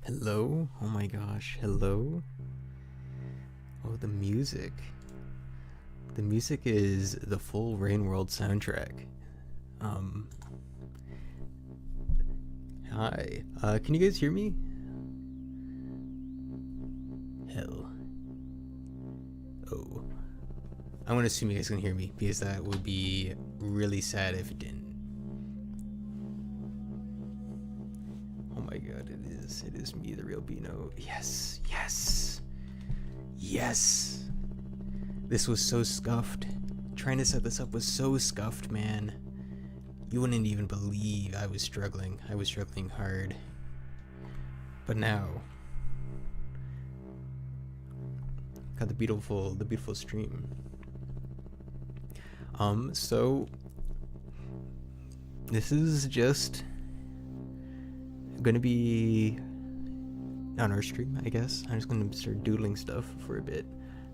Hello? Oh my gosh, hello? Oh, the music. The music is the full Rain World soundtrack. Um, Hi. Can you guys hear me? Hell. Oh. I want to assume you guys can hear me, because that would be really sad if it didn't. Oh my god, it is. It is me, the real Beeno. Yes, yes, yes! This was so scuffed. Trying to set this up was so scuffed, man. You wouldn't even believe I was struggling. I was struggling hard. But now, got the beautiful stream. So this is just gonna be on our stream, I guess. I'm just gonna start doodling stuff for a bit.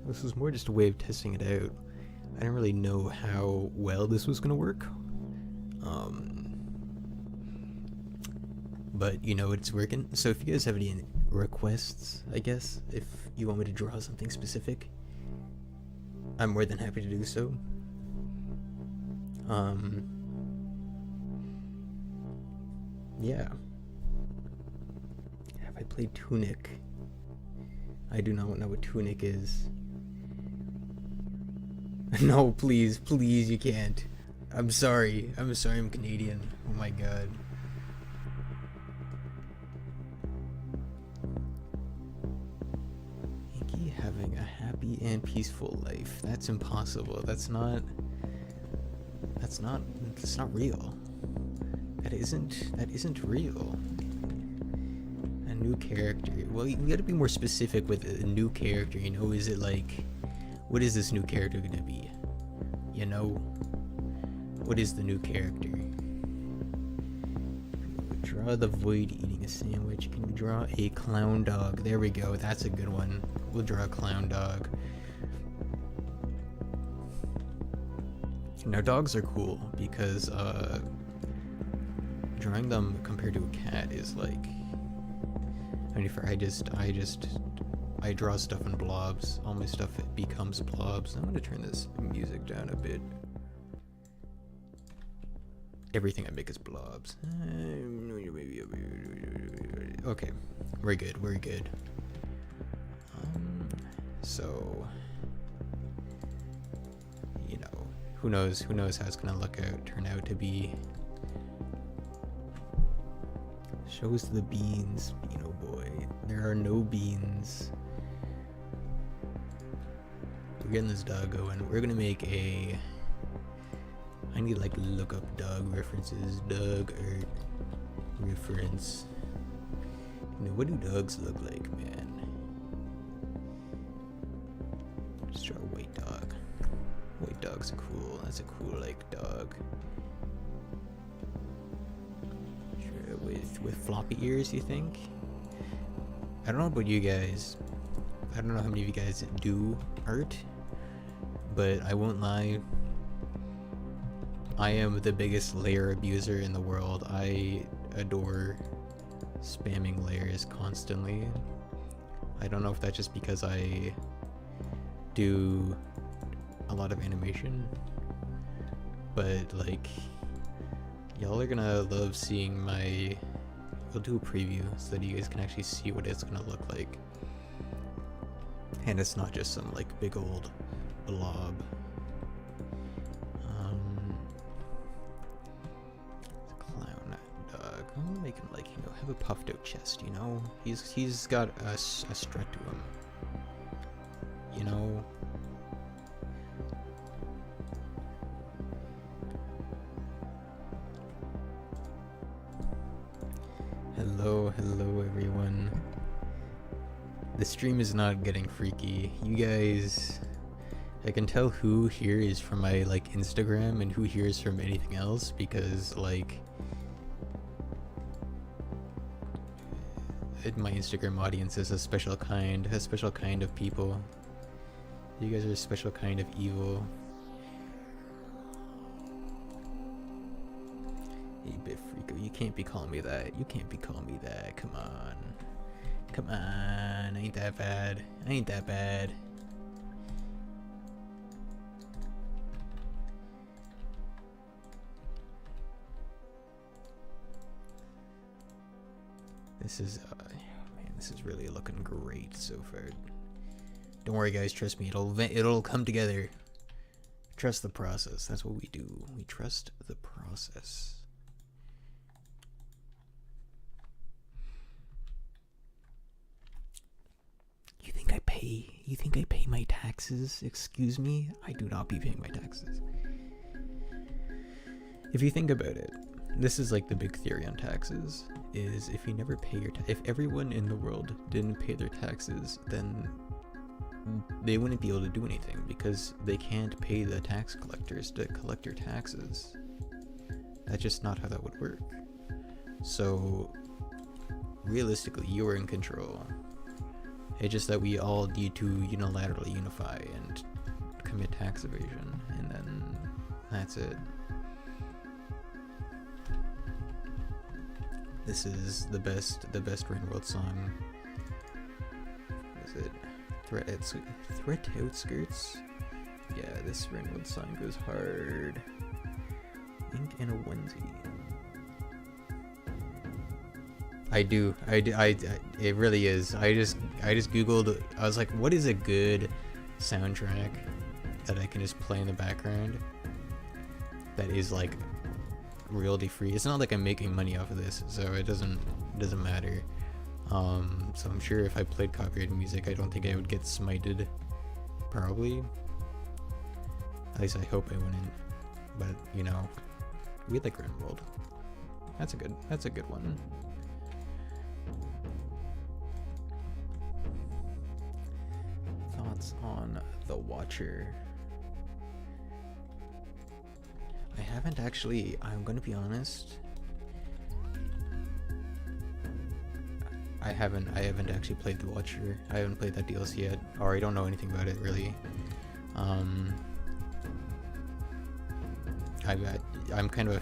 This was more just a way of testing it out. I didn't really know how well this was gonna work. But you know it's working. So if you guys have any requests, I guess, if you want me to draw something specific, I'm more than happy to do so. Yeah. Have I played Tunic? I do not know what Tunic is. No, please, please, you can't. I'm sorry, I'm Canadian. Oh my god. Yankee having a happy and peaceful life. That's impossible. That's not real. That isn't real. A new character. Well, you gotta be more specific with a new character, you know? Is it like, what is this new character gonna be? You know? What is the new character? Draw the void eating a sandwich. Can you draw a clown dog? There we go, that's a good one. We'll draw a clown dog. Now dogs are cool because drawing them compared to a cat is like, I mean, I draw stuff in blobs. All my stuff becomes blobs. I'm gonna turn this music down a bit. Everything I make is blobs. Okay, we're good. We're good. So, you know, who knows how it's gonna turn out to be. Shows the beans, Beeno boy. There are no beans. We're getting this dog going. We're gonna make a, I need like look up dog references. Dog art reference. You know, what do dogs look like, man? Just draw a white dog. White dogs are cool. That's a cool like dog. With floppy ears, you think? I don't know about you guys. I don't know how many of you guys do art, but I won't lie. I am the biggest layer abuser in the world. I adore spamming layers constantly. I don't know if that's just because I do a lot of animation, but like, y'all are gonna love seeing my, we'll do a preview so that you guys can actually see what it's gonna look like. And it's not just some like big old blob. It's a clown dog. I'm gonna make him like, you know, have a puffed out chest, you know? He's got a strut to him. You know? Hello everyone. The stream is not getting freaky. You guys, I can tell who here is from my like Instagram and who here is from anything else, because like my Instagram audience is a special kind of people. You guys are a special kind of evil. Hey, bit freako, you can't be calling me that. You can't be calling me that. Come on. Come on, ain't that bad. Ain't that bad. This is, man, this is really looking great so far. Don't worry, guys. Trust me. It'll come together. Trust the process. That's what we do. We trust the process. You think I pay my taxes? Excuse me? I do not be paying my taxes. If you think about it, this is like the big theory on taxes, is if you never pay your if everyone in the world didn't pay their taxes, then they wouldn't be able to do anything because they can't pay the tax collectors to collect your taxes. That's just not how that would work. So realistically, you are in control. It's just that we all need to unilaterally unify and commit tax evasion, and then that's it. This is the best Rain World song. What is it? Threat Outskirts? Yeah, this Rain World song goes hard. Ink in a onesie. I do. It really is. I just googled. I was like, what is a good soundtrack that I can just play in the background that is like royalty free? It's not like I'm making money off of this, so it doesn't matter. So I'm sure if I played copyrighted music, I don't think I would get smited. Probably. At least I hope I wouldn't. But we like Grimworld. That's a good one. Thoughts on The Watcher? I haven't actually, I'm gonna be honest, I haven't actually played The Watcher. I haven't played that DLC yet, or I don't know anything about it really. I'm kind of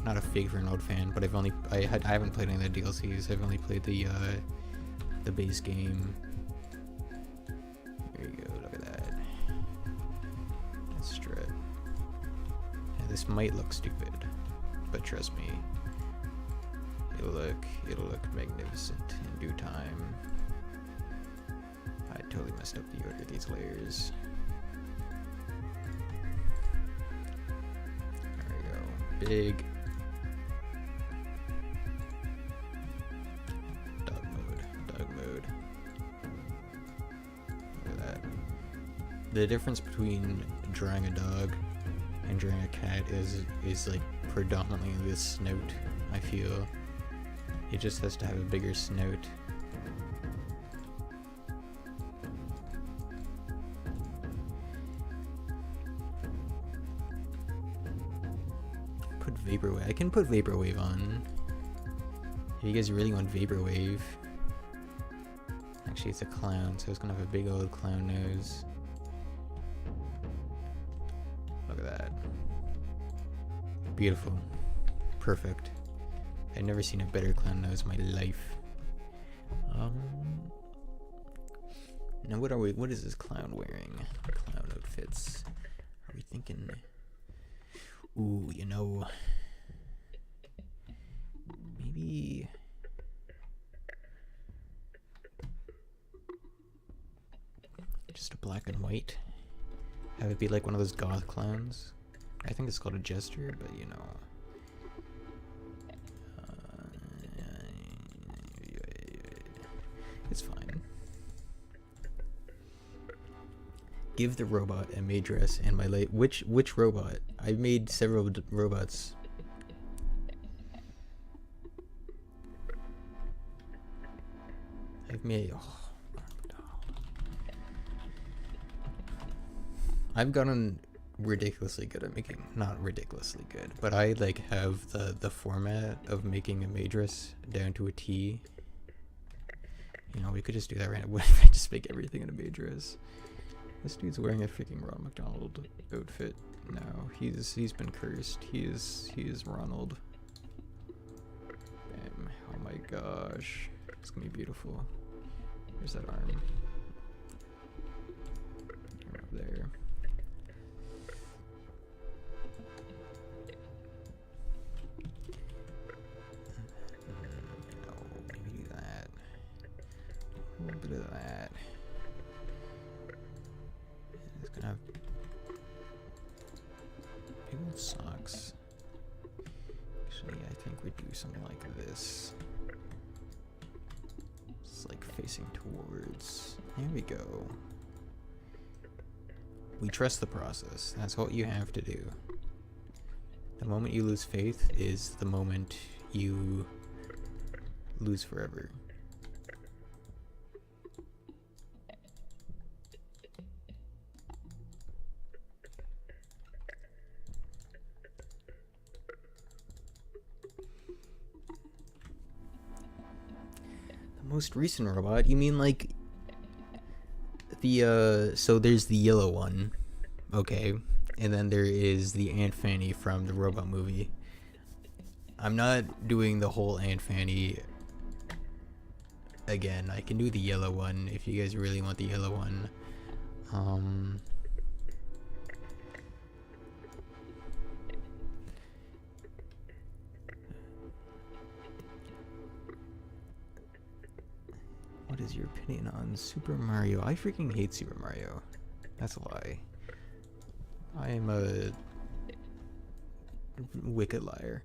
not a fake Renault fan, but I haven't played any of the DLCs. I've only played the base game. There you go, look at that. That's strut. Yeah, this might look stupid, but trust me, it'll look magnificent in due time. I totally messed up the order of these layers. There we go. Big dog mode. Look at that. The difference between drawing a dog and drawing a cat is like predominantly the snout, I feel. It just has to have a bigger snout. Put Vaporwave. I can put Vaporwave on. If you guys really want Vaporwave. Actually, it's a clown, so it's gonna have a big old clown nose. Look at that. Beautiful. Perfect. I've never seen a better clown nose in my life. Now what is this clown wearing? Clown outfits. Are we thinking? Ooh, maybe just a black and white. Have it be like one of those goth clowns. I think it's called a jester, but it's fine. Give the robot a maid dress and my late. Which robot? I made several robots. I've made. I've gotten ridiculously good at making. Not ridiculously good, but I have the format of making a maid dress down to a T. We could just do that right now. What if I just make everything in a maid dress? This dude's wearing a freaking Ronald McDonald outfit now. He's been cursed. He is Ronald. Bam. Oh my gosh. It's gonna be beautiful. Where's that arm? Up there. No, maybe do that. A little bit of that. It's gonna have big old socks. Actually, I think we do something like this. It's like facing towards. There we go. We trust the process. That's what you have to do. The moment you lose faith is the moment you lose forever. The most recent robot? You mean like the so there's the yellow one, okay, and then there is the Aunt Fanny from the robot movie. I'm not doing the whole Aunt Fanny again. I can do the yellow one if you guys really want the yellow one. What is your opinion on Super Mario? I freaking hate Super Mario. That's a lie. I am a wicked liar.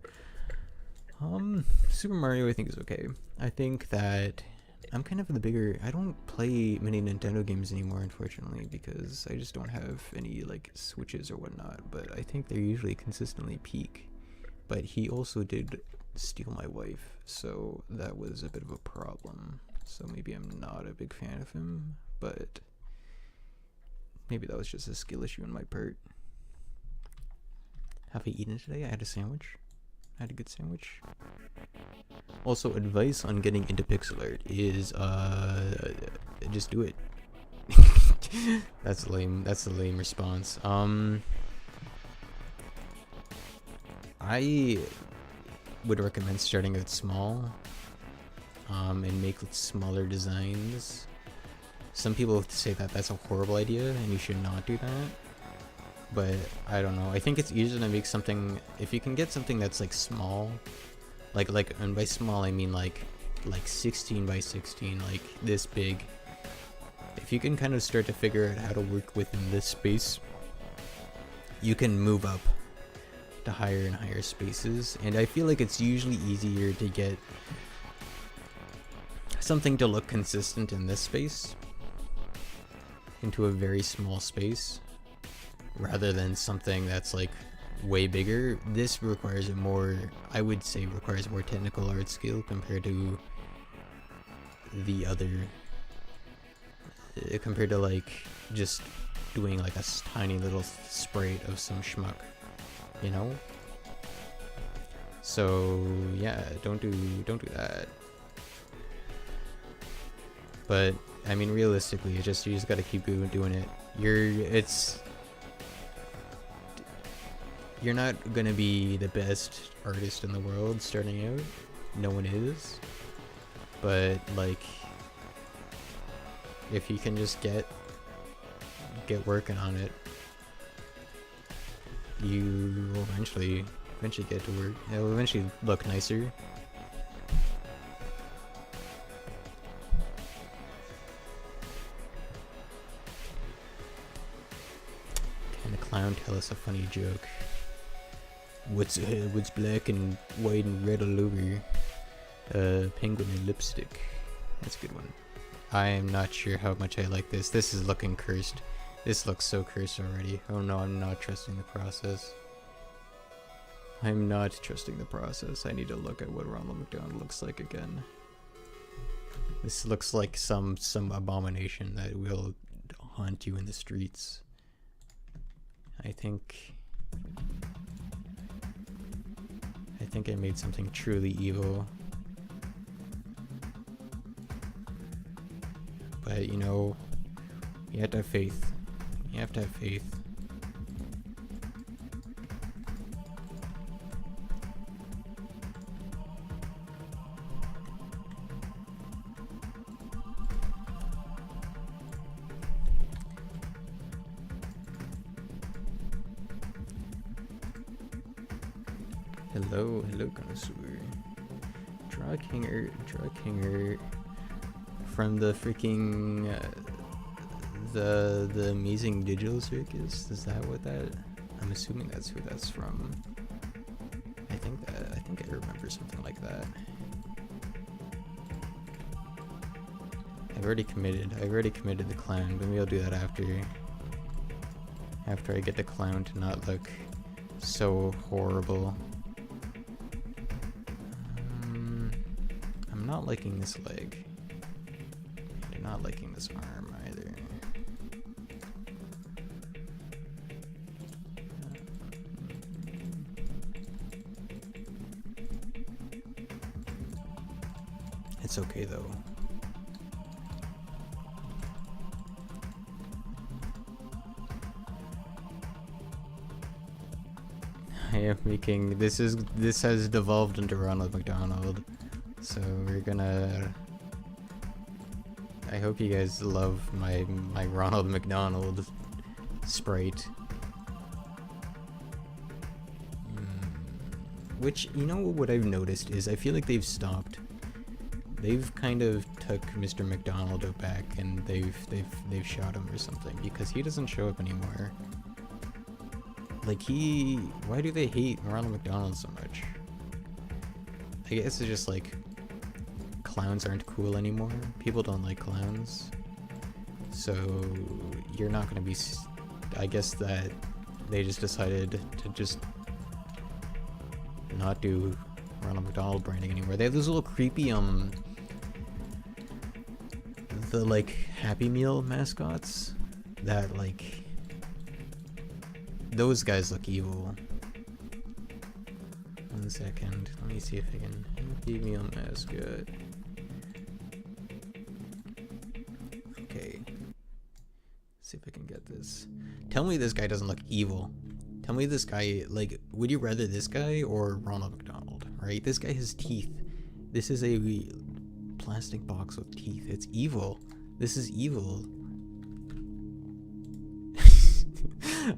Super Mario I think is okay. I think that I'm kind of the bigger... I don't play many Nintendo games anymore, unfortunately, because I just don't have any, like, Switches or whatnot, but I think they're usually consistently peak. But he also did steal my wife, so that was a bit of a problem. So maybe I'm not a big fan of him, but maybe that was just a skill issue on my part. Have I eaten today? I had a sandwich. I had a good sandwich. Also, advice on getting into pixel art is just do it. That's lame. That's a lame response. I would recommend starting out small, and make smaller designs. Some people say that that's a horrible idea and you should not do that, but I don't know. I think it's easier to make something if you can get something that's like small, like and by small I mean like 16 by 16, like this big. If you can kind of start to figure out how to work within this space, you can move up to higher and higher spaces, and I feel like it's usually easier to get something to look consistent in this space into a very small space rather than something that's like way bigger. This requires a more, I would say requires more technical art skill compared to the other, compared to like just doing like a tiny little sprite of some schmuck, you know? So yeah, don't do that. But I mean, realistically, you just gotta keep doing it. You're not gonna be the best artist in the world starting out. No one is. But like, if you can just get working on it, you will eventually get to work. It will eventually look nicer. Clown tell us a funny joke. What's black and white and red all over? Penguin and lipstick. That's a good one. I am not sure how much I like this. This is looking cursed. This looks so cursed already. Oh no, I'm not trusting the process. I'm not trusting the process. I need to look at what Ronald McDonald looks like again. This looks like some abomination that will haunt you in the streets. I think I made something truly evil. But you know, you have to have faith. You have to have faith. Hello, connoisseur. Drug Hanger from the freaking the Amazing Digital Circus. Is that what that? I'm assuming that's who that's from. I think I remember something like that. I've already committed the clown, but maybe I'll do that after I get the clown to not look so horrible. I'm not liking this leg. I'm not liking this arm either. It's okay though. I am making this has devolved into Ronald McDonald, so we're gonna. I hope you guys love my Ronald McDonald sprite. Which, you know what I've noticed is I feel like they've stopped. They've kind of took Mr. McDonald out back and they've shot him or something because he doesn't show up anymore. Like why do they hate Ronald McDonald so much? I guess it's just like clowns aren't cool anymore. People don't like clowns. So you're not gonna be, I guess that they just decided to just not do Ronald McDonald branding anymore. They have those little creepy the like Happy Meal mascots that like those guys look evil. 1 second, let me see if I can Happy Meal mascot. Okay, see if I can get this. Tell me this guy doesn't look evil. Tell me this guy, like, would you rather this guy or Ronald McDonald, right? This guy has teeth. This is a plastic box with teeth. It's evil. This is evil.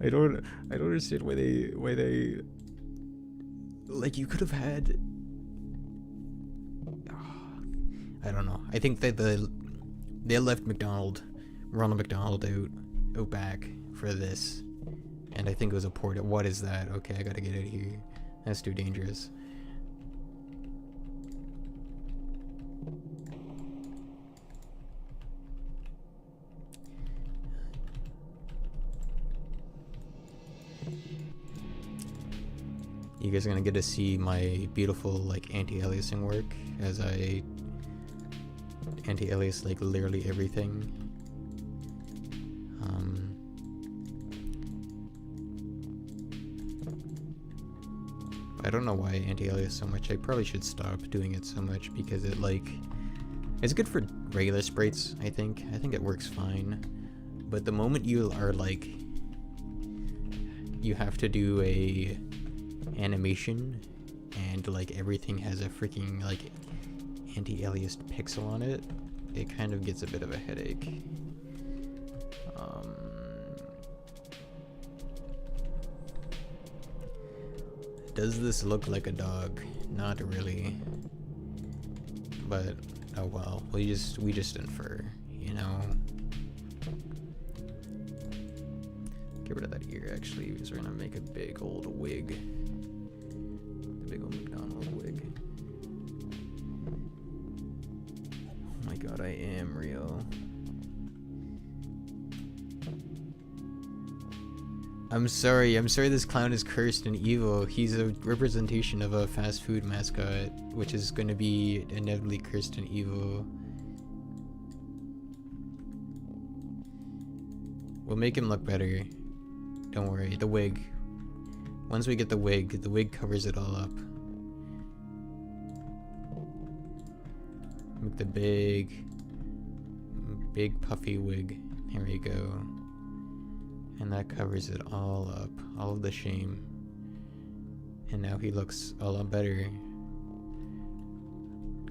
I don't understand why they like, you could have had, I don't know. I think that they left Ronald McDonald out back for this. And I think it was a port. What is that? Okay, I gotta get out of here. That's too dangerous. You guys are gonna get to see my beautiful like anti-aliasing work as I anti-alias like literally everything. I don't know why I anti-alias so much. I probably should stop doing it so much because it like it's good for regular sprites. I think it works fine, but the moment you are like you have to do a animation and like everything has a freaking like anti-aliased pixel on it, it kind of gets a bit of a headache. Does this look like a dog? Not really, but oh well, we just infer, you know. Get rid of that ear actually, because we're gonna make a big old wig. The big old McDonald wig. Oh my god, I am real. I'm sorry this clown is cursed and evil. He's a representation of a fast food mascot, which is gonna be inevitably cursed and evil. We'll make him look better. Don't worry, the wig. Once we get the wig covers it all up. Make the big puffy wig. Here we go. And that covers it all up, all of the shame. And now he looks a lot better.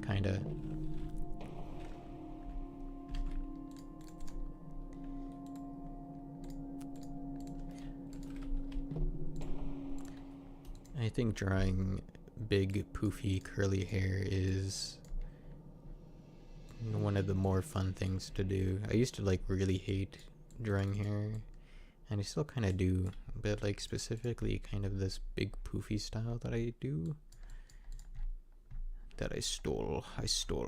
Kinda. I think drawing big poofy curly hair is one of the more fun things to do. I used to like really hate drawing hair, and I still kind of do, but like specifically kind of this big poofy style that I do, that I stole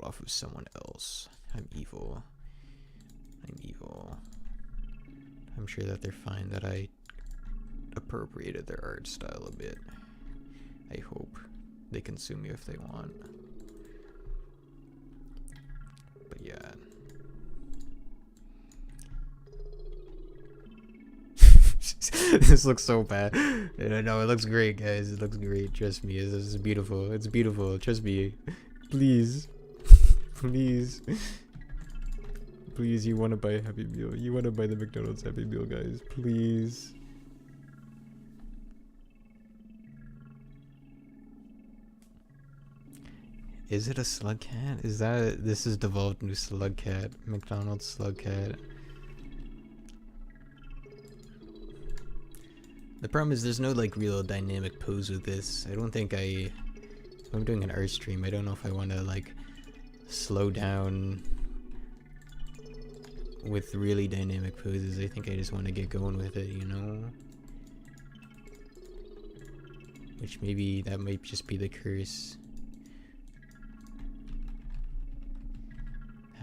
off of someone else. I'm evil. I'm sure that they're fine that I appropriated their art style a bit. I hope they can sue me if they want. But yeah. This looks so bad. No, it looks great, guys. It looks great. Trust me. This is beautiful. It's beautiful. Trust me. Please. Please. Please, you want to buy a Happy Meal. You want to buy the McDonald's Happy Meal, guys. Please. Is it a slug cat? Is that... This is devolved into slug cat. McDonald's slug cat. The problem is there's no like real dynamic pose with this. I don't think if I'm doing an art stream, I don't know if I want to like slow down with really dynamic poses. I think I just want to get going with it, you know? Which maybe that might just be the curse.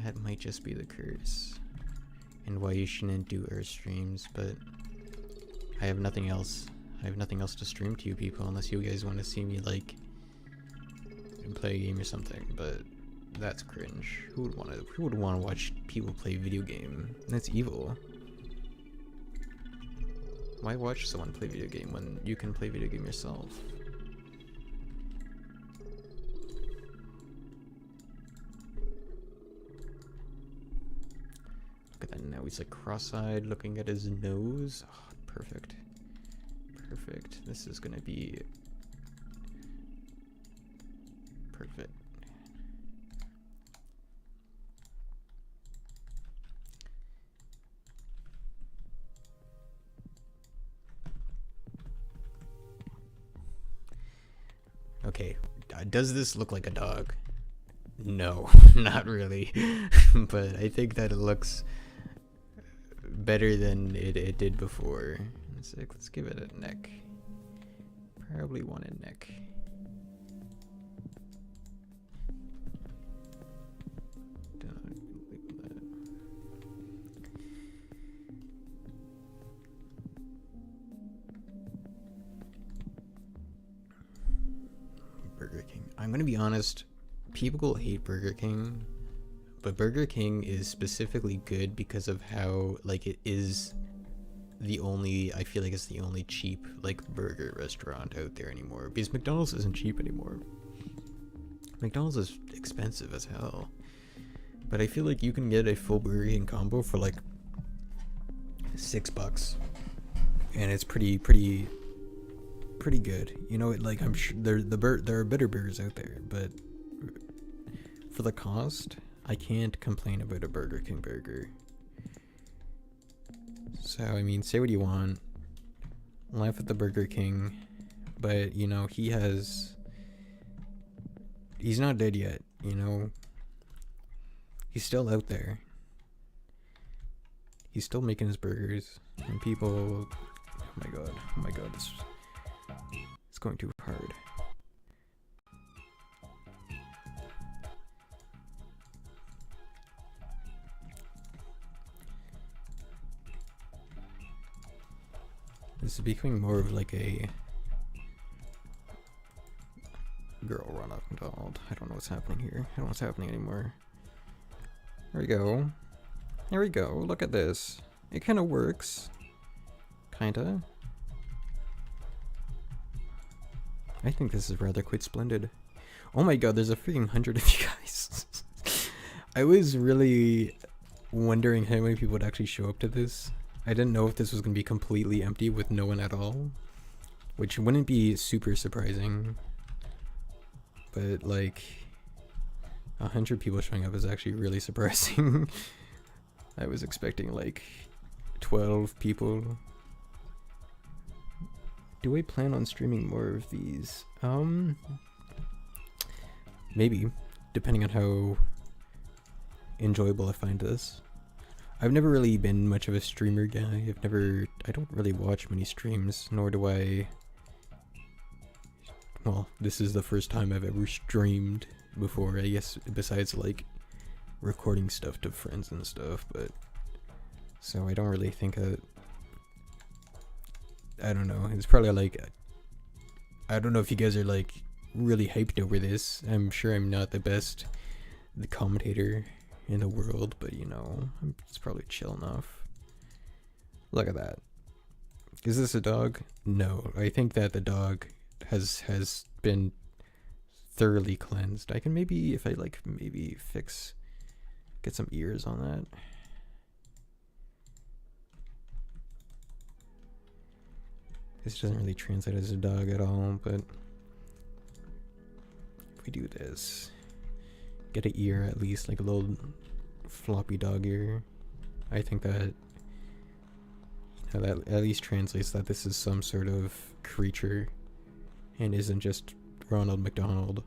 That might just be the curse. And why you shouldn't do art streams, but I have nothing else. I have nothing else to stream to you people unless you guys want to see me like play a game or something, but that's cringe. Who would want to watch people play video game? That's evil. Why watch someone play video game when you can play video game yourself? Look at that, now he's like cross-eyed looking at his nose. Oh, perfect. Perfect. This is gonna be perfect. Okay, does this look like a dog? No, not really. But I think that it looks better than it did before. Let's give it a neck. Probably want a neck. Burger King. I'm gonna be honest, people hate Burger King, but Burger King is specifically good because of how like it is the only, I feel like it's the only cheap like burger restaurant out there anymore, because McDonald's isn't cheap anymore. McDonald's is expensive as hell, but I feel like you can get a full Burger King combo for like $6, and it's pretty good. You know, like I'm sure there are better burgers out there, but for the cost, I can't complain about a Burger King burger. So, I mean, say what you want, laugh at the Burger King, but, you know, he's not dead yet, you know? He's still out there. He's still making his burgers, and people, oh my god, it's going too hard. This is becoming more of like a girl run up McDonald. I don't know what's happening here. I don't know what's happening anymore. There we go. There we go. Look at this. It kind of works. Kinda. I think this is rather quite splendid. Oh my god, there's a freaking 100 of you guys. I was really wondering how many people would actually show up to this. I didn't know if this was going to be completely empty with no one at all, which wouldn't be super surprising, but like 100 people showing up is actually really surprising. I was expecting like 12 people. Do I plan on streaming more of these? Maybe, depending on how enjoyable I find this. I've never really been much of a streamer guy. I don't really watch many streams, nor do I. Well, this is the first time I've ever streamed before, I guess, besides like recording stuff to friends and stuff, but so I don't really think I don't know. It's probably like, I don't know if you guys are like really hyped over this. I'm sure I'm not the best commentator in the world, but you know, it's probably chill enough. Look at that. Is this a dog? No, I think that the dog has been thoroughly cleansed. I can maybe, if I like, maybe get some ears on that. This doesn't really translate as a dog at all, but if we do this, get an ear at least, like a little floppy dog ear, I think that that at least translates that this is some sort of creature and isn't just Ronald McDonald.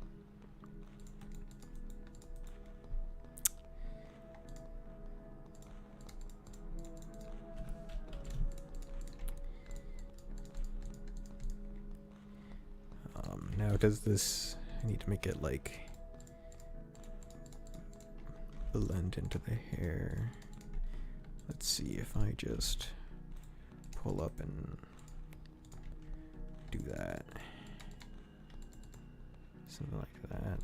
Now does this, I need to make it like blend into the hair. Let's see if I just pull up and do that. Something like that.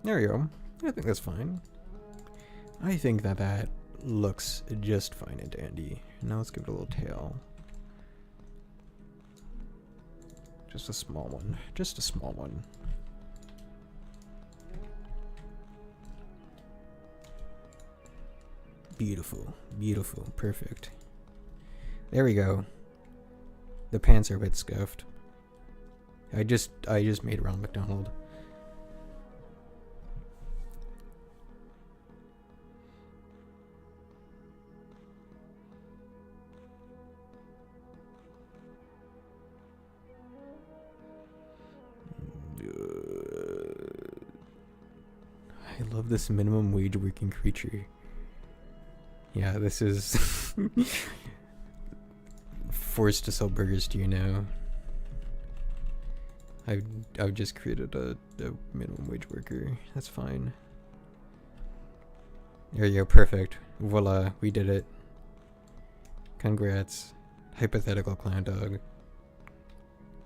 There we go. I think that's fine. I think that looks just fine and dandy. Now let's give it a little tail. Just a small one. Just a small one. Beautiful. Beautiful. Perfect. There we go. The pants are a bit scuffed. I just made Ronald McDonald. I love this minimum wage working creature. Yeah, this is forced to sell burgers to you now. I've just created a minimum wage worker. That's fine. There you go, perfect. Voila, we did it. Congrats. Hypothetical clown dog.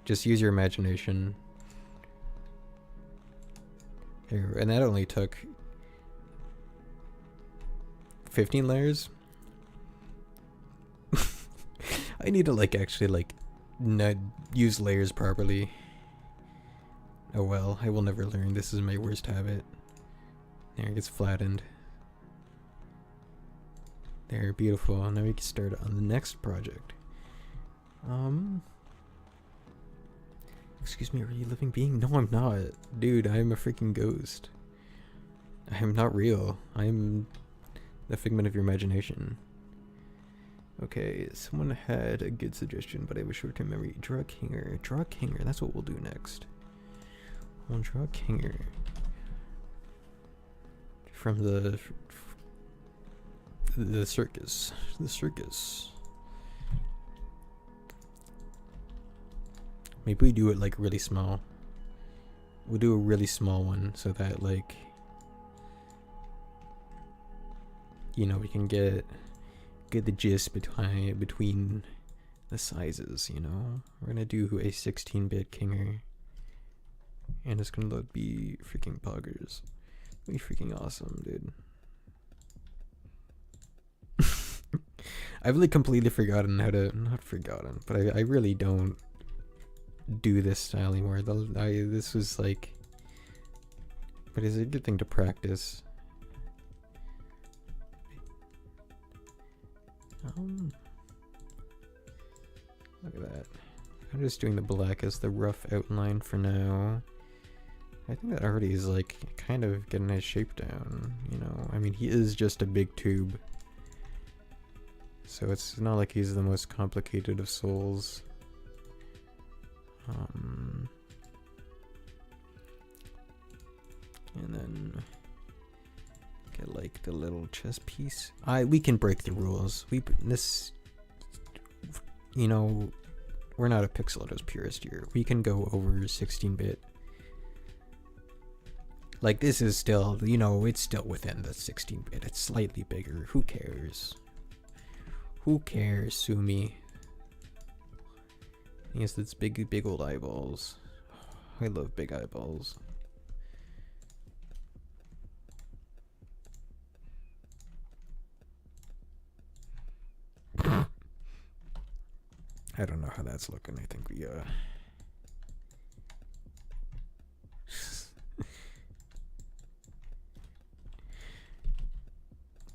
Just use your imagination. Here, and that only took 15 layers. I need to like actually like not use layers properly. Oh well, I will never learn. This is my worst habit. There, it gets flattened. There, beautiful. Now we can start on the next project. Excuse me, are you a living being? No, I'm not. Dude, I'm a freaking ghost. I am not real. I'm the figment of your imagination. Okay, someone had a good suggestion, but I have a short-term memory. Drug hanger. Drug hanger, that's what we'll do next. Well, drug hanger. From the circus. The circus. Maybe we do it like really small. We'll do a really small one so that like, you know, we can get the gist between the sizes, you know. We're gonna do a 16-bit kinger, and it's gonna be freaking poggers. It'll be freaking awesome, dude. I've like completely forgotten how to, not forgotten, but I really don't do this style anymore. This was like, but it's a good thing to practice. Look at that. I'm just doing the black as the rough outline for now. I think that already is like kind of getting his shape down, you know? I mean, he is just a big tube. So it's not like he's the most complicated of souls. And then get like the little chess piece. We can break the rules. You know, we're not a pixel artist purist here. We can go over 16-bit. Like, this is still, you know, it's still within the 16-bit. It's slightly bigger. Who cares? Who cares, Sumi? Yes, it's big old eyeballs. I love big eyeballs. I don't know how that's looking. I think we,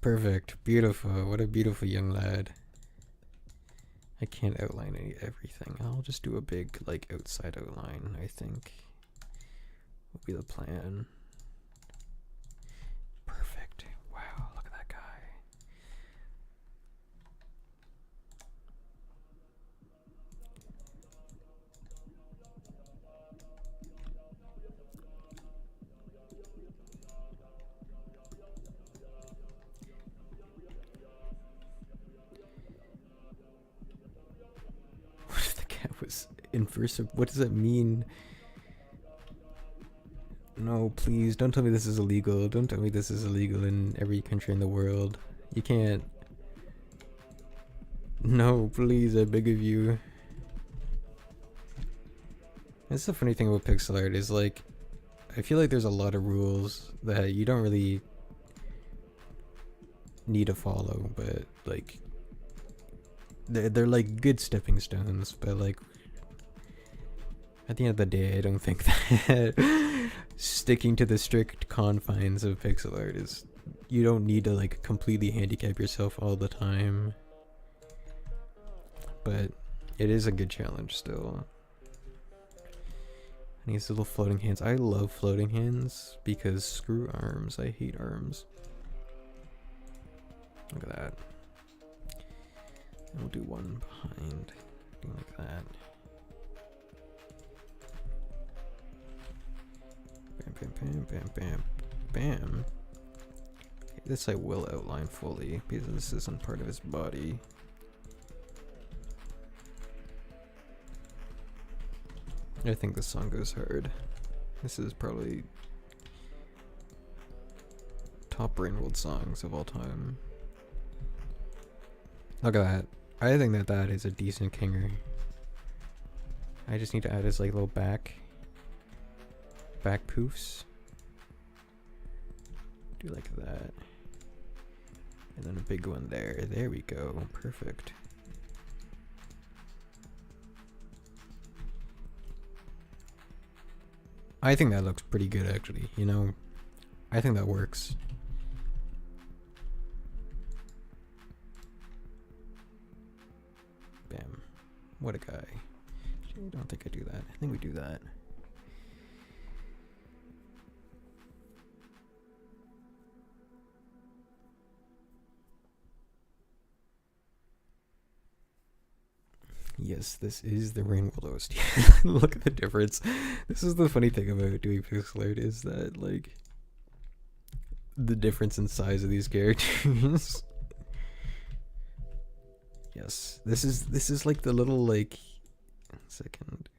Perfect. Beautiful. What a beautiful young lad. I can't outline everything. I'll just do a big, like, outside outline, I think. Will be the plan. Perfect. Wow, look at that guy. What if the cat was inverse? What does that mean? No, please, don't tell me this is illegal. Don't tell me this is illegal in every country in the world. You can't. No, please, I beg of you. That's the funny thing about pixel art is, like, I feel like there's a lot of rules that you don't really need to follow, but, like, they're like good stepping stones, but, like, at the end of the day, I don't think that sticking to the strict confines of pixel art is, you don't need to, like, completely handicap yourself all the time. But it is a good challenge still. And these little floating hands. I love floating hands because screw arms. I hate arms. Look at that. We'll do one behind. Do like that. Bam, bam, bam, bam, bam, bam. Okay, this I will outline fully because this isn't part of his body. I think this song goes hard. This is probably top Brainworld songs of all time. Look at that. I think that is a decent kinger. I just need to add his like little back poofs. Do like that. And then a big one there. There we go. Perfect. I think that looks pretty good actually, you know. I think that works. Bam. What a guy. I don't think I do that. I think we do that. Yes, this is the Rainbow Host. Look at the difference. This is the funny thing about doing pixel art is that, like, the difference in size of these characters. Yes, this is like the little, like, second.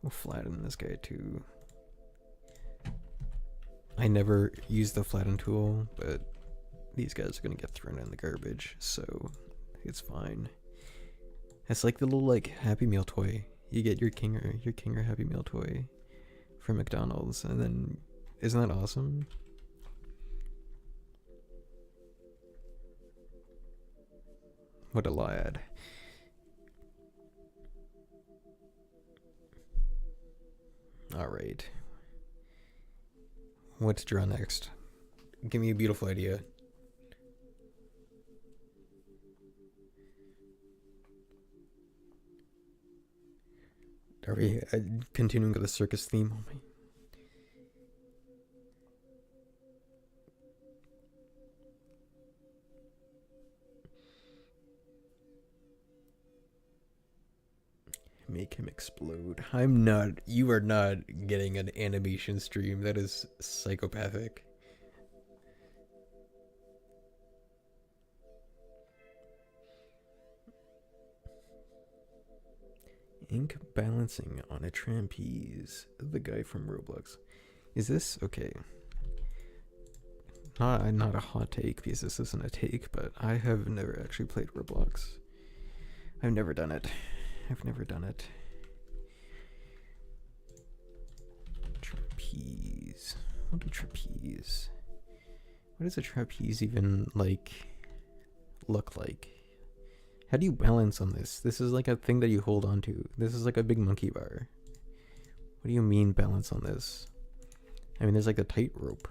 We'll flatten this guy too. I never use the flatten tool, but these guys are gonna get thrown in the garbage, so it's fine. It's like the little, like, Happy Meal toy. You get your Kinger Happy Meal toy from McDonald's, and then isn't that awesome? What a lad. Alright. What to draw next? Give me a beautiful idea. Are we continuing with the circus theme? Oh my. Make him explode. I'm not. You are not getting an animation stream. That is psychopathic. Ink balancing on a trapeze. The guy from Roblox. Is this okay? Not a hot take because this isn't a take, but I have never actually played Roblox. I've never done it. I've never done it. Trapeze. I'll do trapeze. What does a trapeze even like look like? How do you balance on this? This is like a thing that you hold on to. This is like a big monkey bar. What do you mean balance on this? I mean, there's like a tightrope.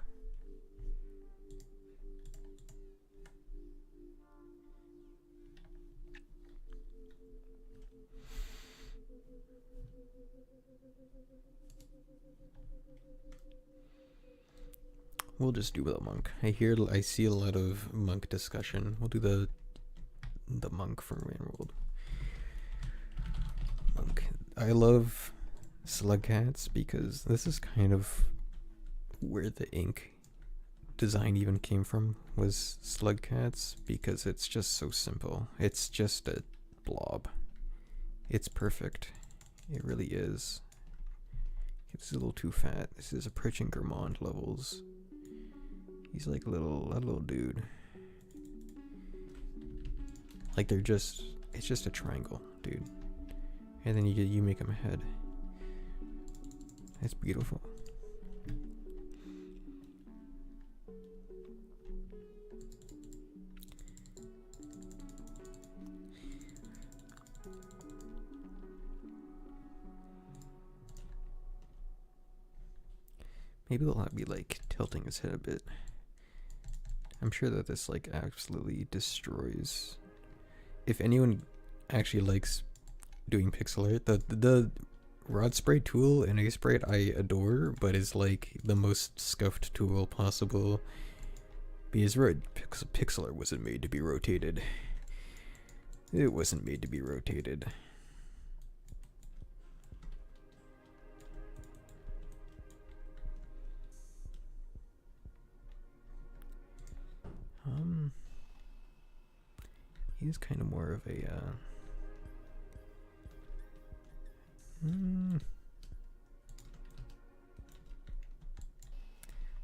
We'll just do the monk. I see a lot of monk discussion. We'll do the monk from Rainworld. Monk. I love slug cats because this is kind of where the ink design even came from, was slug cats, because it's just so simple. It's just a blob. It's perfect. It really is. It's a little too fat. This is approaching Gourmand levels. He's like a little dude. Like it's just a triangle, dude. And then you make him a head. That's beautiful. Maybe they'll be like tilting his head a bit. I'm sure that this like absolutely destroys. If anyone actually likes doing pixel art, the rod sprite tool in Sprite I adore, but is like the most scuffed tool possible because pixel art wasn't made to be rotated. It wasn't made to be rotated. He's kind of more of a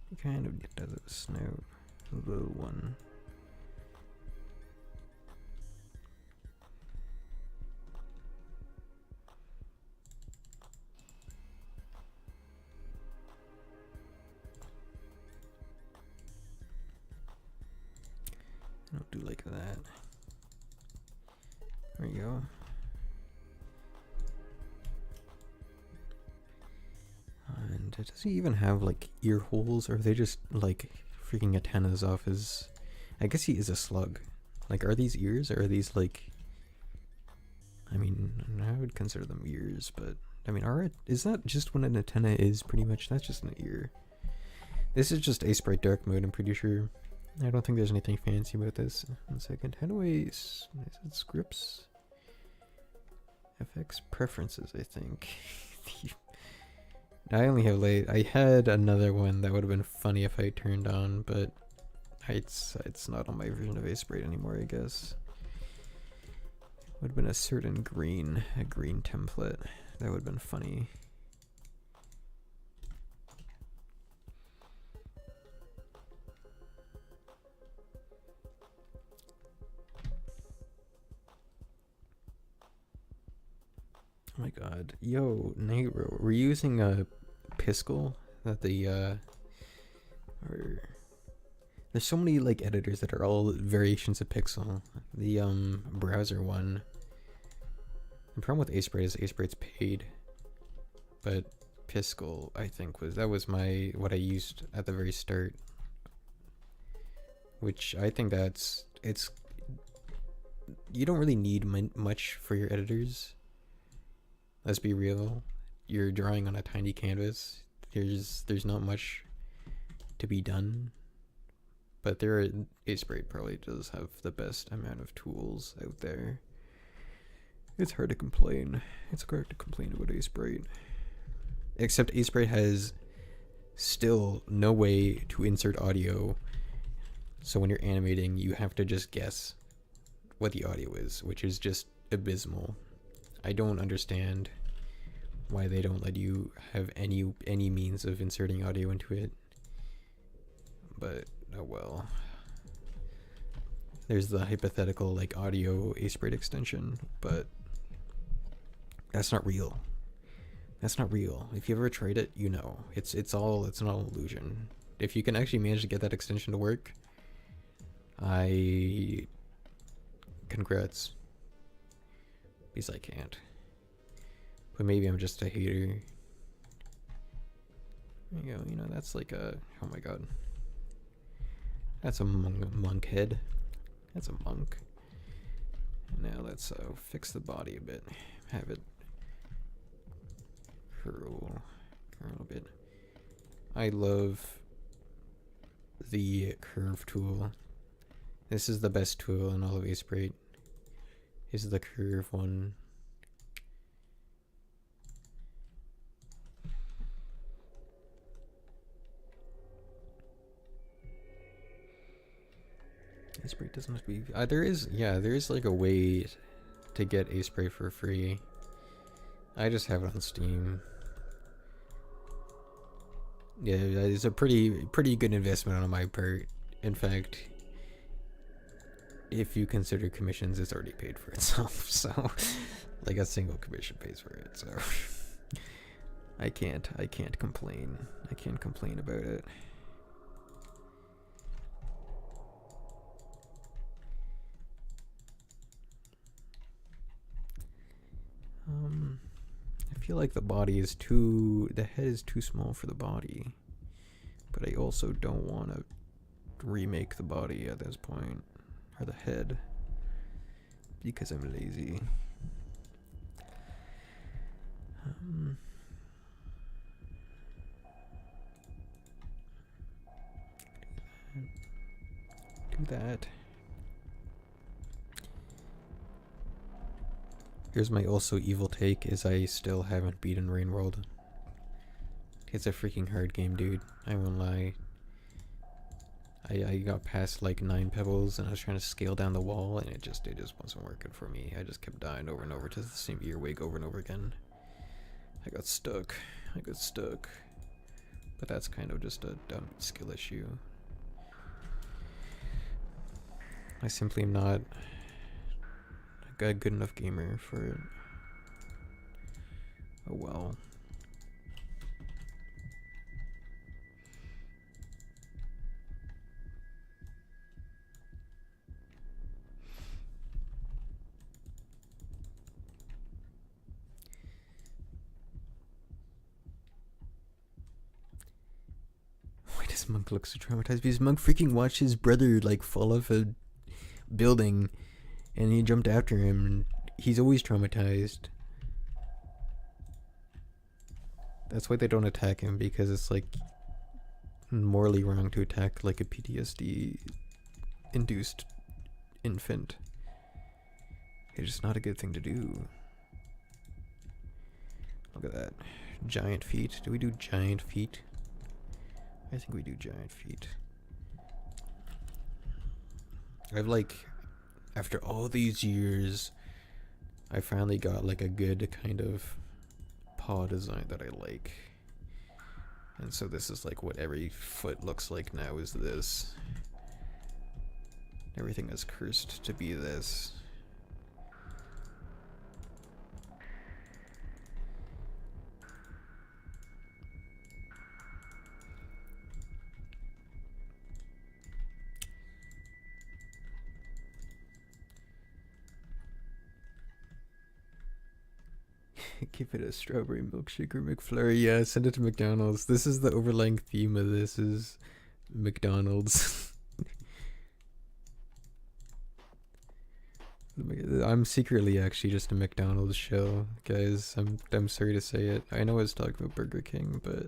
he kind of does a snout, a little one. I'll do like that. There you go. And does he even have like ear holes, or are they just like freaking antennas off his? I guess he is a slug. Like, are these ears, or are these like? I mean, I would consider them ears, but I mean, is that just what an antenna is? Pretty much, that's just an ear. This is just a sprite dark mode, I'm pretty sure. I don't think there's anything fancy about this. 1 second. How do is it scripts? FX preferences, I think. I only have I had another one that would have been funny if I turned on, but it's not on my version of Sprite anymore, I guess. Would have been a certain green template. That would have been funny. Oh my god. Yo, Negro, we're using a Piskel that there's so many like editors that are all variations of Pixel. The browser one. The problem with Sprite is Sprite's paid. But Piskel, I think was what I used at the very start. Which I think you don't really need much for your editors. Let's be real. You're drawing on a tiny canvas. There's not much to be done. But Sprite probably does have the best amount of tools out there. It's hard to complain. It's hard to complain about Sprite. Except Sprite has still no way to insert audio. So when you're animating, you have to just guess what the audio is, which is just abysmal. I don't understand why they don't let you have any means of inserting audio into it. But oh well. There's the hypothetical like audio Sprite extension, but that's not real. That's not real. If you ever tried it, you know. It's all an illusion. If you can actually manage to get that extension to work, congrats. Because I can't. But maybe I'm just a hater. There you go, you know, that's like a, oh my god. That's a monk head. That's a monk. Now let's fix the body a bit. Have it curl a bit. I love the curve tool. This is the best tool in all of Sprite. Is the curve one. Sprite doesn't have to be. There is like a way to get Sprite for free. I just have it on Steam. Yeah, it's a pretty good investment on my part. In fact, if you consider commissions, it's already paid for itself. So, like a single commission pays for it. So, I can't complain. I can't complain about it. I feel like the head is too small for the body, but I also don't want to remake the body at this point, or the head, because I'm lazy. Do that. Here's my also evil take, is I still haven't beaten Rain World. It's a freaking hard game, dude. I won't lie. I got past like 9 pebbles and I was trying to scale down the wall and it just wasn't working for me. I just kept dying over and over to the same earwig over and over again. I got stuck. But that's kind of just a dumb skill issue. I simply am not a good enough gamer for it. Oh well. Why does Monk look so traumatized? Because Monk freaking watched his brother like fall off a building and he jumped after him, and he's always traumatized. That's why they don't attack him, because it's like morally wrong to attack like a PTSD induced infant. It's just not a good thing to do. Look at that. Giant feet. Do we do giant feet? I think we do giant feet. I've like, after all these years, I finally got like a good kind of paw design that I like. And so this is like what every foot looks like now, is this. Everything is cursed to be this. Give it a strawberry milkshake or McFlurry. Yeah, send it to McDonald's. This is the overlying theme of this, is McDonald's. I'm secretly actually just a McDonald's show, guys. I'm sorry to say it. I know I was talking about Burger King, but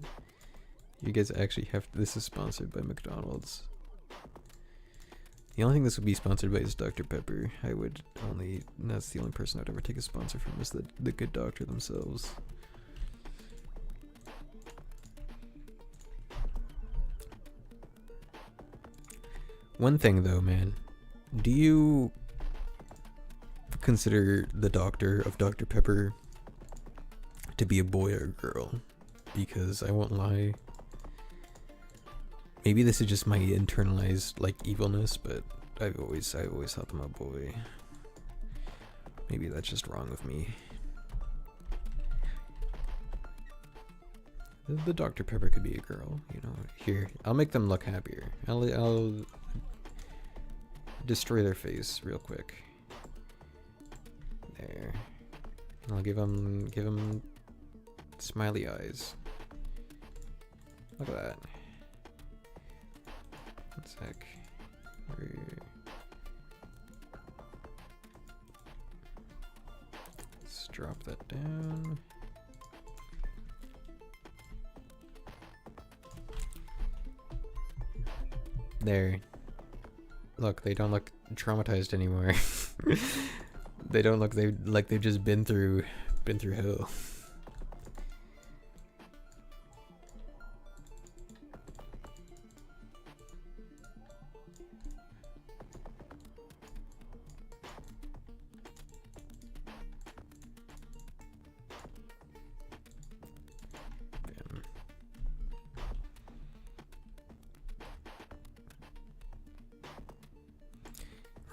you guys actually have to, this is sponsored by McDonald's. The only thing this would be sponsored by is Dr. Pepper. That's the only person I'd ever take a sponsor from, is the good doctor themselves. One thing though, man, do you consider the doctor of Dr. Pepper to be a boy or a girl? Because I won't lie, maybe this is just my internalized like evilness, but I've always thought them a boy. Maybe that's just wrong with me. The Dr. Pepper could be a girl, you know. Here, I'll make them look happier. I'll destroy their face real quick. There. I'll give them smiley eyes. Look at that. One sec. Let's drop that down. There. Look, they don't look traumatized anymore. They don't look like they've just been through hell.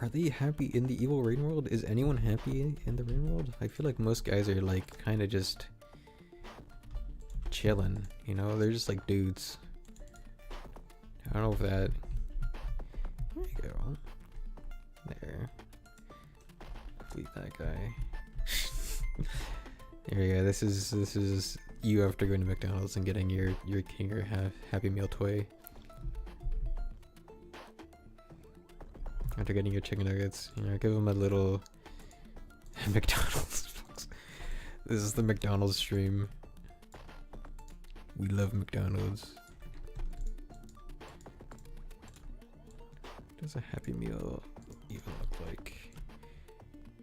Are they happy in the evil rain world? Is anyone happy in the rain world? I feel like most guys are like kind of just chilling, you know? They're just like dudes. I don't know if that... There you go. There. Delete that guy. There you go. This is you after going to McDonald's and getting your King or Happy Meal toy. After getting your chicken nuggets, you know, give them a little McDonald's. This is the McDonald's stream. We love McDonald's. What does a Happy Meal even look like?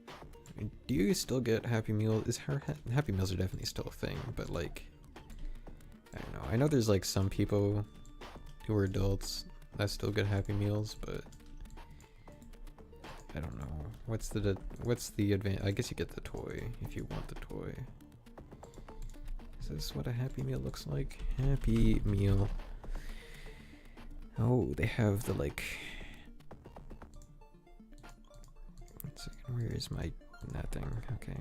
I mean, do you still get Happy Meal? Happy Meals are definitely still a thing, but like, I don't know. I know there's like some people who are adults that still get Happy Meals, but I don't know. What's the advantage? I guess you get the toy if you want the toy. Is this what a Happy Meal looks like? Happy Meal. Oh, they have the like. One second, where is my that thing? Okay.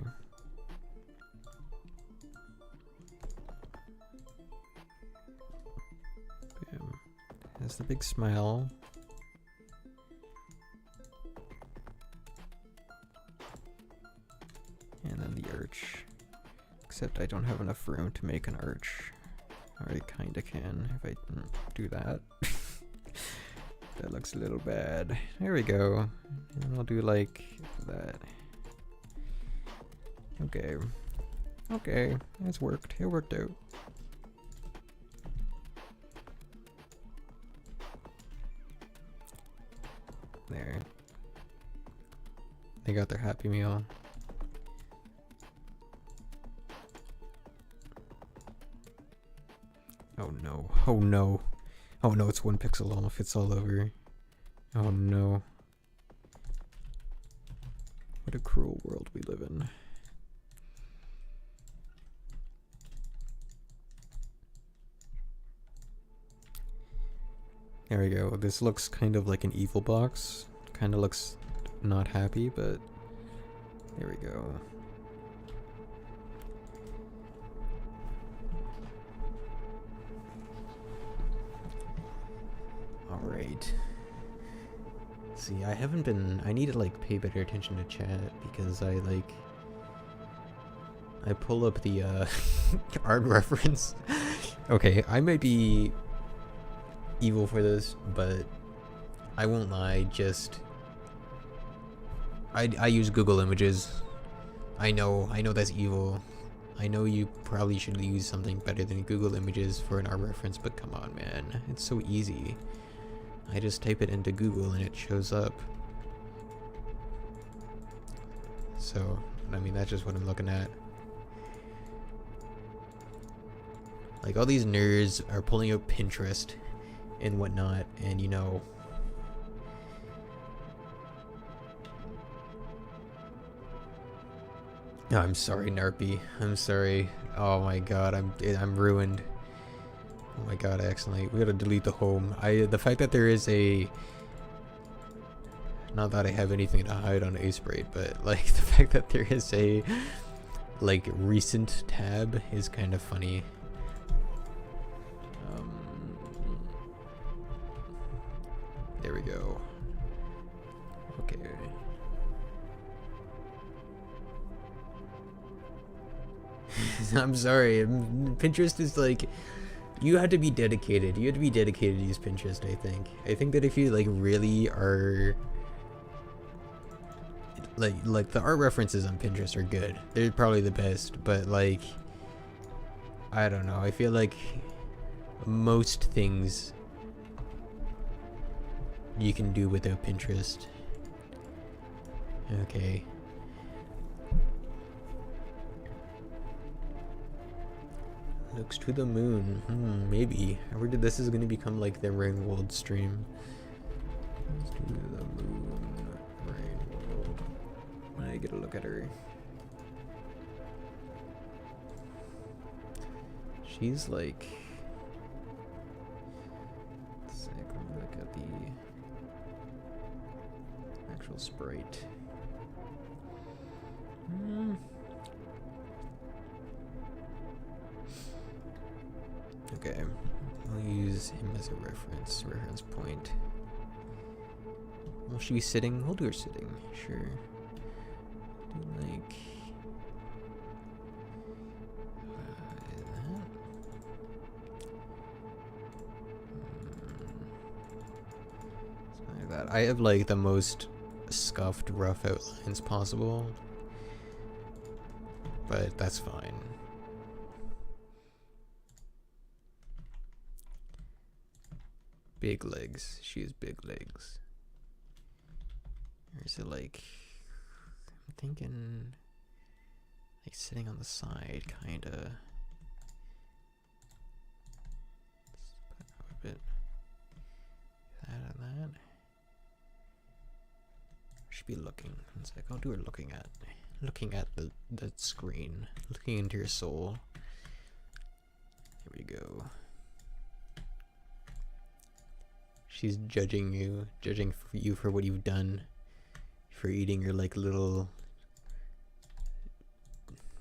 Bam. Has the big smile. And then the arch. Except I don't have enough room to make an arch. Or I kinda can if I do that. That looks a little bad. There we go. And I'll do like that. Okay. Okay, it's worked. It worked out. There. They got their Happy Meal. Oh no. Oh no. Oh no, it's 1 pixel off. It's all over. Oh no. What a cruel world we live in. There we go. This looks kind of like an evil box. Kind of looks not happy, but there we go. Alright. See, I need to like pay better attention to chat because I pull up the art reference. Okay, I might be evil for this, but I won't lie, I use Google Images. I know that's evil. I know you probably should use something better than Google Images for an art reference, but come on, man. It's so easy. I just type it into Google and it shows up. So, I mean, that's just what I'm looking at. Like, all these nerds are pulling out Pinterest and whatnot, and you know... Oh, I'm sorry, Narpy. I'm sorry. Oh my god, I'm ruined. Oh my god, I accidentally... We gotta delete the home. The fact that there is a... Not that I have anything to hide on Sprite, but like the fact that there is a like recent tab is kind of funny. There we go. Okay. I'm sorry. Pinterest is like, you have to be dedicated. You have to be dedicated to use Pinterest, I think. I think that if you like really are like the art references on Pinterest are good. They're probably the best, but like I don't know. I feel like most things you can do without Pinterest. Okay. Looks to the moon. Maybe. I heard that this is gonna become like the Rain World stream. Looks to the moon. Rain World. When I get a look at her. She's like... Let's take a look at the actual sprite. Okay, I'll use him as a reference point. Will she be sitting? We'll do her sitting, sure. Do like... Something like that. I have like the most scuffed rough outlines possible, but that's fine. Big legs. She has big legs. Or is it like... I'm thinking... like sitting on the side, kinda. Let's put a bit that and that. Should be looking. It's like, I'll do her looking at the screen. Looking into your soul. Here we go. She's judging you for what you've done, for eating your like little,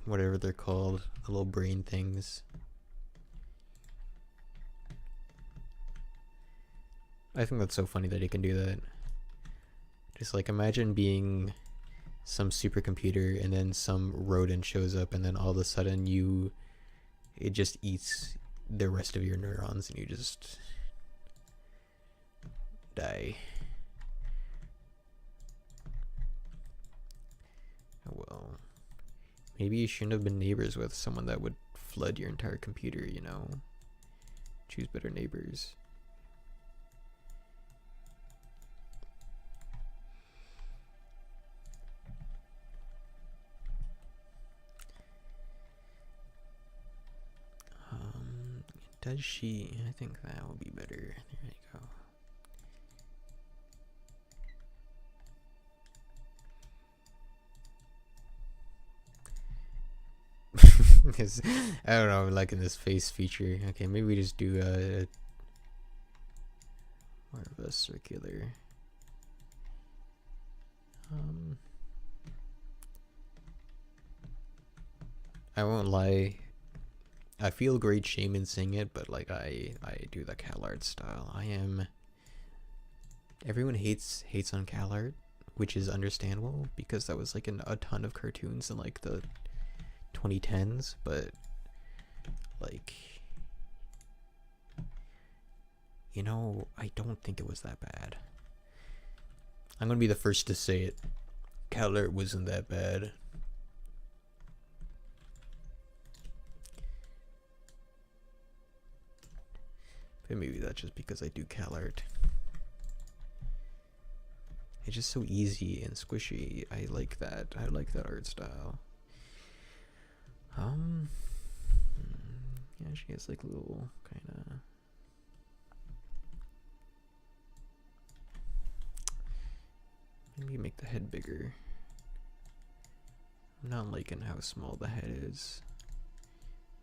whatever they're called, the little brain things. I think that's so funny that he can do that. Just like imagine being some supercomputer and then some rodent shows up and then all of a sudden it just eats the rest of your neurons and you just die. Oh well. Maybe you shouldn't have been neighbors with someone that would flood your entire computer, you know? Choose better neighbors. Does she? I think that will be better. There you go. I don't know, I'm liking this face feature. Okay, maybe we just do more of a circular. I won't lie. I feel great shame in saying it, but like I do the CalArt style. Everyone hates on CalArt, which is understandable because that was like a ton of cartoons in like the 2010s, but like, you know, I don't think it was that bad. I'm gonna be the first to say it. CalArt wasn't that bad. But maybe that's just because I do CalArt. It's just so easy and squishy. I like that. I like that art style. Yeah, she has like little kind of. Maybe make the head bigger. I'm not liking how small the head is.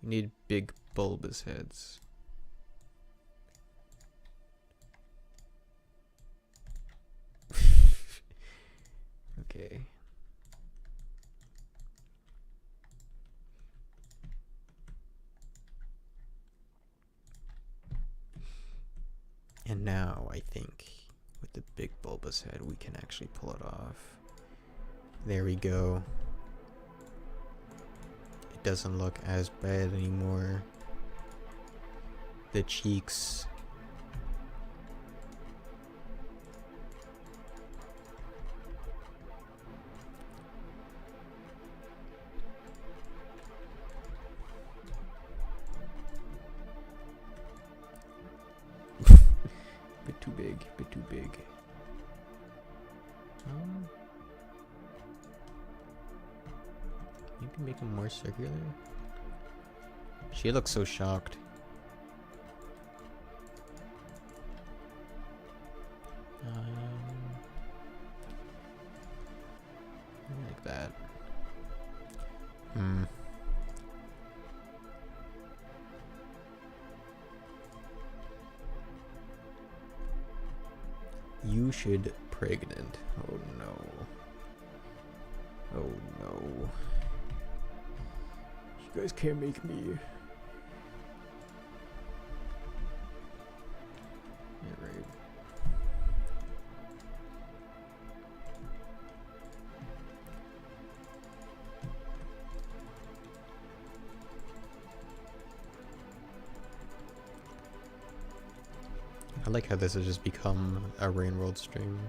We need big bulbous heads. Okay. And now I think with the big bulbous head we can actually pull it off. There we go. It doesn't look as bad anymore. The cheeks. Bit too big, bit too big. Maybe make them more circular. She looks so shocked. Like that. You should pregnant. Oh no. Oh no. You guys can't make me. Yeah, right. I like how this has just become a Rain World stream.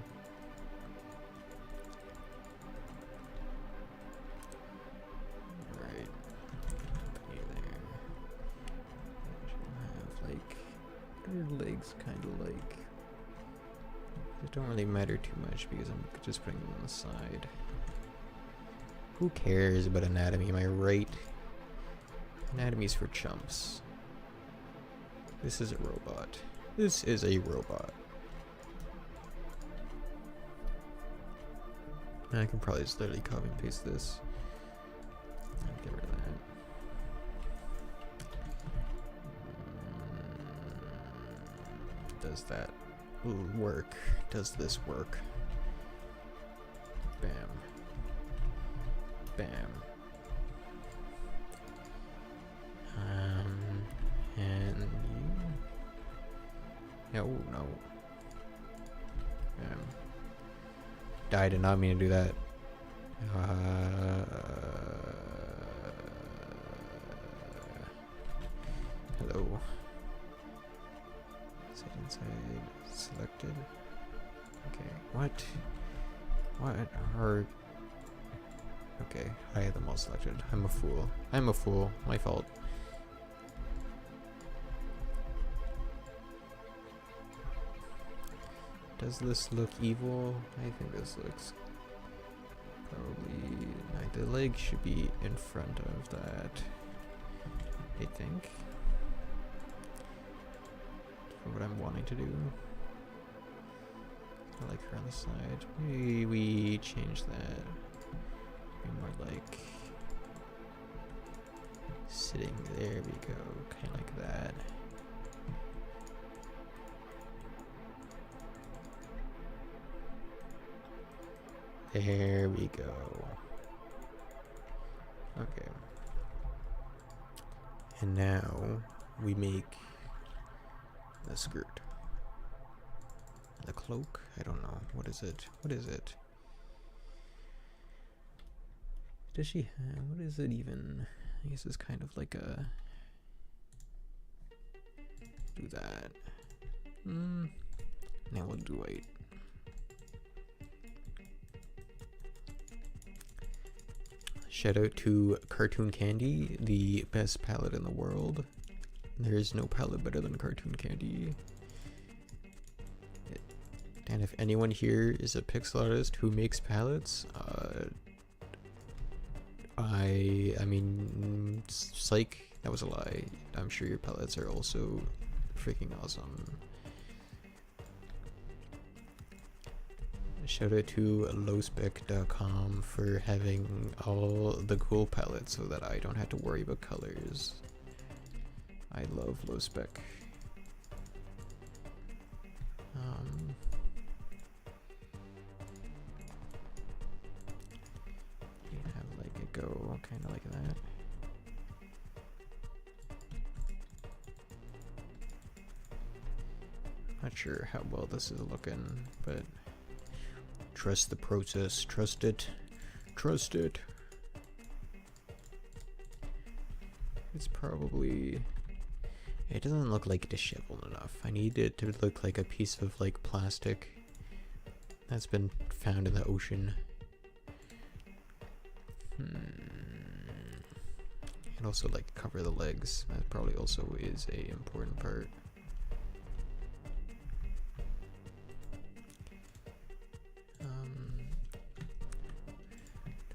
Alright. Put you there. She'll have like what are her legs kind of like? It don't really matter too much because I'm just putting them on the side. Who cares about anatomy, am I right? Anatomy's for chumps. This is a robot. This is a robot. I can probably just literally copy and paste this. I'll get rid of that. Does that work? Does this work? Bam. Bam. And you. No, no. I did not mean to do that. Hello. Side inside selected. Okay. What? What are? Okay, I had them all selected. I'm a fool. I'm a fool. My fault. Does this look evil? I think this looks probably... The leg should be in front of that. I think. For what I'm wanting to do. I like her on the side. Maybe we change that. Be more like... sitting there we go. Kind of like that. There we go. Okay. And now we make the skirt. The cloak? I don't know. What is it? What is it? Does she have... What is it even? I guess it's kind of like a... Do that. Now we'll do white. Shout out to Cartoon Candy, the best palette in the world. There is no palette better than Cartoon Candy. And if anyone here is a pixel artist who makes palettes, I mean, psych, that was a lie. I'm sure your palettes are also freaking awesome. Shout out to lowspec.com for having all the cool palettes so that I don't have to worry about colors. I love lowspec. You have like it go kind of like that. Not sure how well this is looking, but trust the process, trust it, trust it. It's probably, it doesn't look like disheveled enough. I need it to look like a piece of like plastic that's been found in the ocean. And also like cover the legs. That probably also is a important part.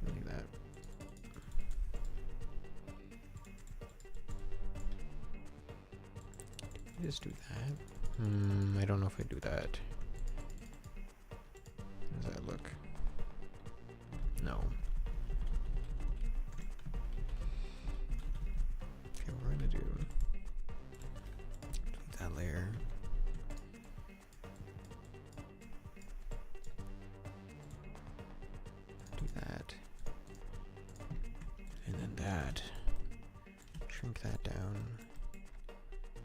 Like that. Just do that. I don't know if I do that. How does that look? No. Okay, what we're gonna do? Delete that layer. Do that. And then that. Shrink that down.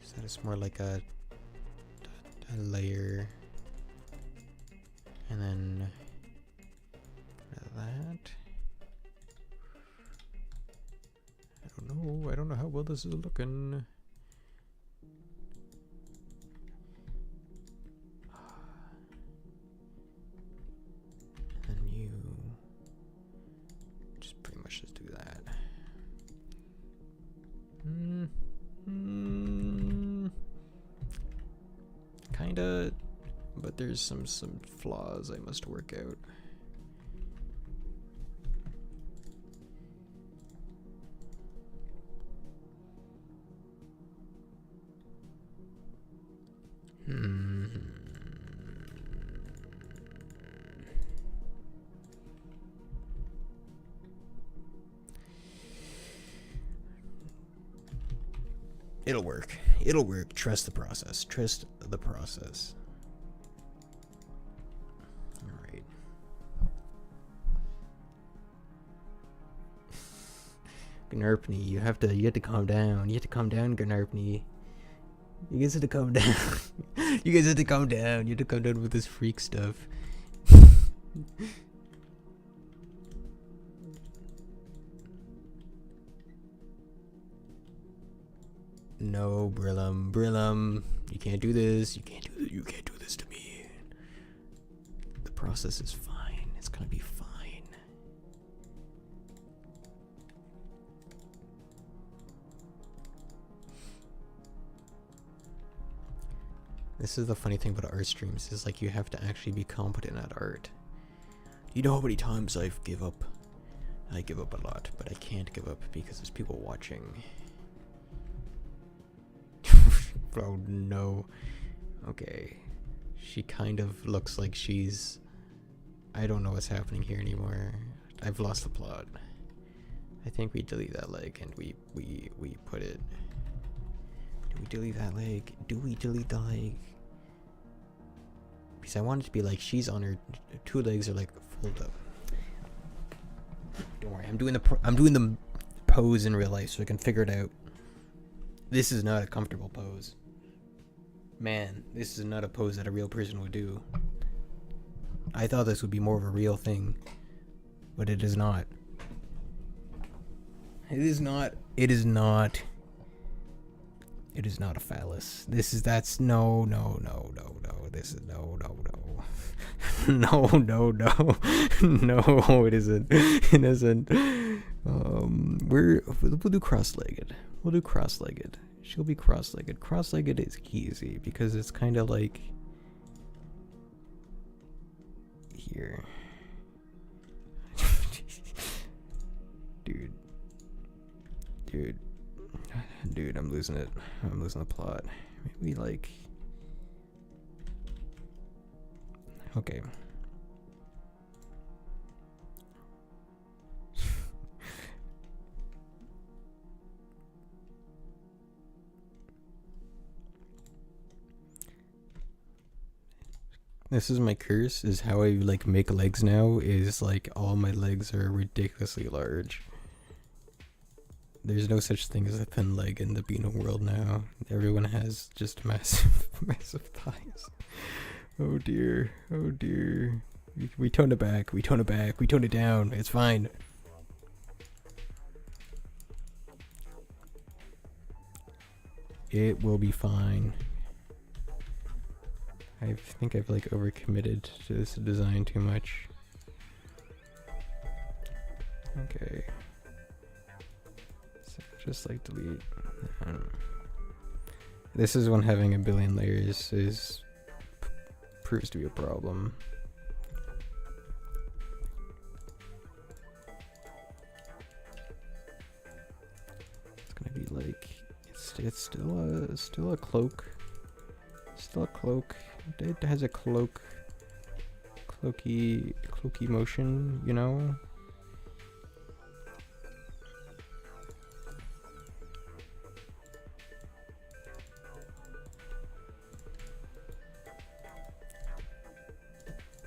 So that it's more like a layer. And then that. I don't know how well this is looking. And you just pretty much just do that. Kinda, but there's some flaws I must work out. It'll work. It'll work. Trust the process. Trust the process. All right. Gnarpney, you have to calm down. You have to calm down, Gnarpney. You guys have to calm down. You guys have to calm down. You have to calm down with this freak stuff. No, Brillum, you can't do this. You can't do this to me. The process is fine. It's gonna be fine. This is the funny thing about art streams, is like you have to actually be competent at art. You know how many times I've give up? I give up a lot, but I can't give up because there's people watching. Oh no. Okay. She kind of looks like she's... I don't know what's happening here anymore. I've lost the plot. I think we delete that leg and we put it... Do we delete that leg? Do we delete the leg? Because I want it to be like she's on her two legs are like folded up. Don't worry, I'm doing the pose in real life so I can figure it out. This is not a comfortable pose. Man, this is not a pose that a real person would do. I thought this would be more of a real thing, but it is not. It is not. It is not. It is not a phallus. This is, that's, no. This is, no. No, it isn't. It isn't. We'll do cross-legged. We'll do cross-legged. She'll be cross-legged. Cross-legged is easy because it's kind of like here. Dude, I'm losing it. I'm losing the plot. Maybe like, okay. This is my curse, is how I like make legs now, is like all my legs are ridiculously large. There's no such thing as a thin leg in the Beeno world now. Everyone has just massive, massive thighs. Oh dear, oh dear. We tone it back, we tone it back, we tone it down, it's fine. It will be fine. I think I've like overcommitted to this design too much. Okay. So just like delete. This is when having a billion layers proves to be a problem. It's gonna be like it's still a cloak. Still a cloak. It has a cloaky motion, you know?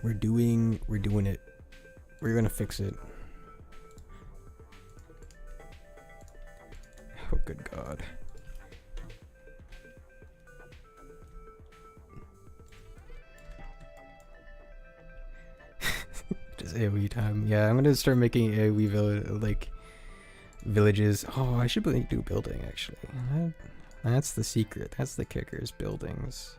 We're doing it. We're gonna fix it. Oh, good God. Just AoE time. Yeah, I'm gonna start making AoE villages. Oh, I should do building actually. That's the secret. That's the kicker, is buildings.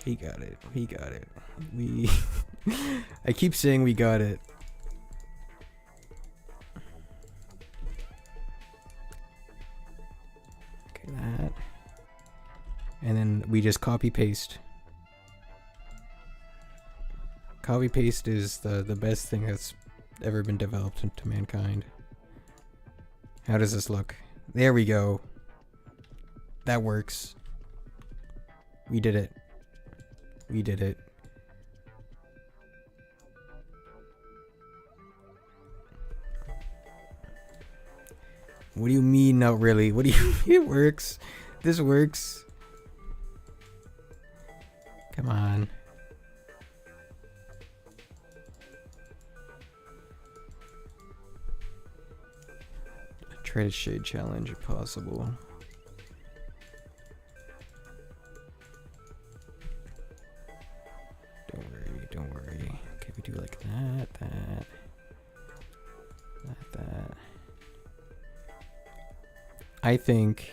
He got it. He got it. I keep saying we got it. Okay, that. And then we just copy paste. Copy paste is the best thing that's ever been developed into mankind. How does this look? There we go. That works. We did it. We did it. What do you mean not really? What do you mean it works? This works. Come on. Try to shade challenge if possible. Don't worry. Okay, we do like that. I think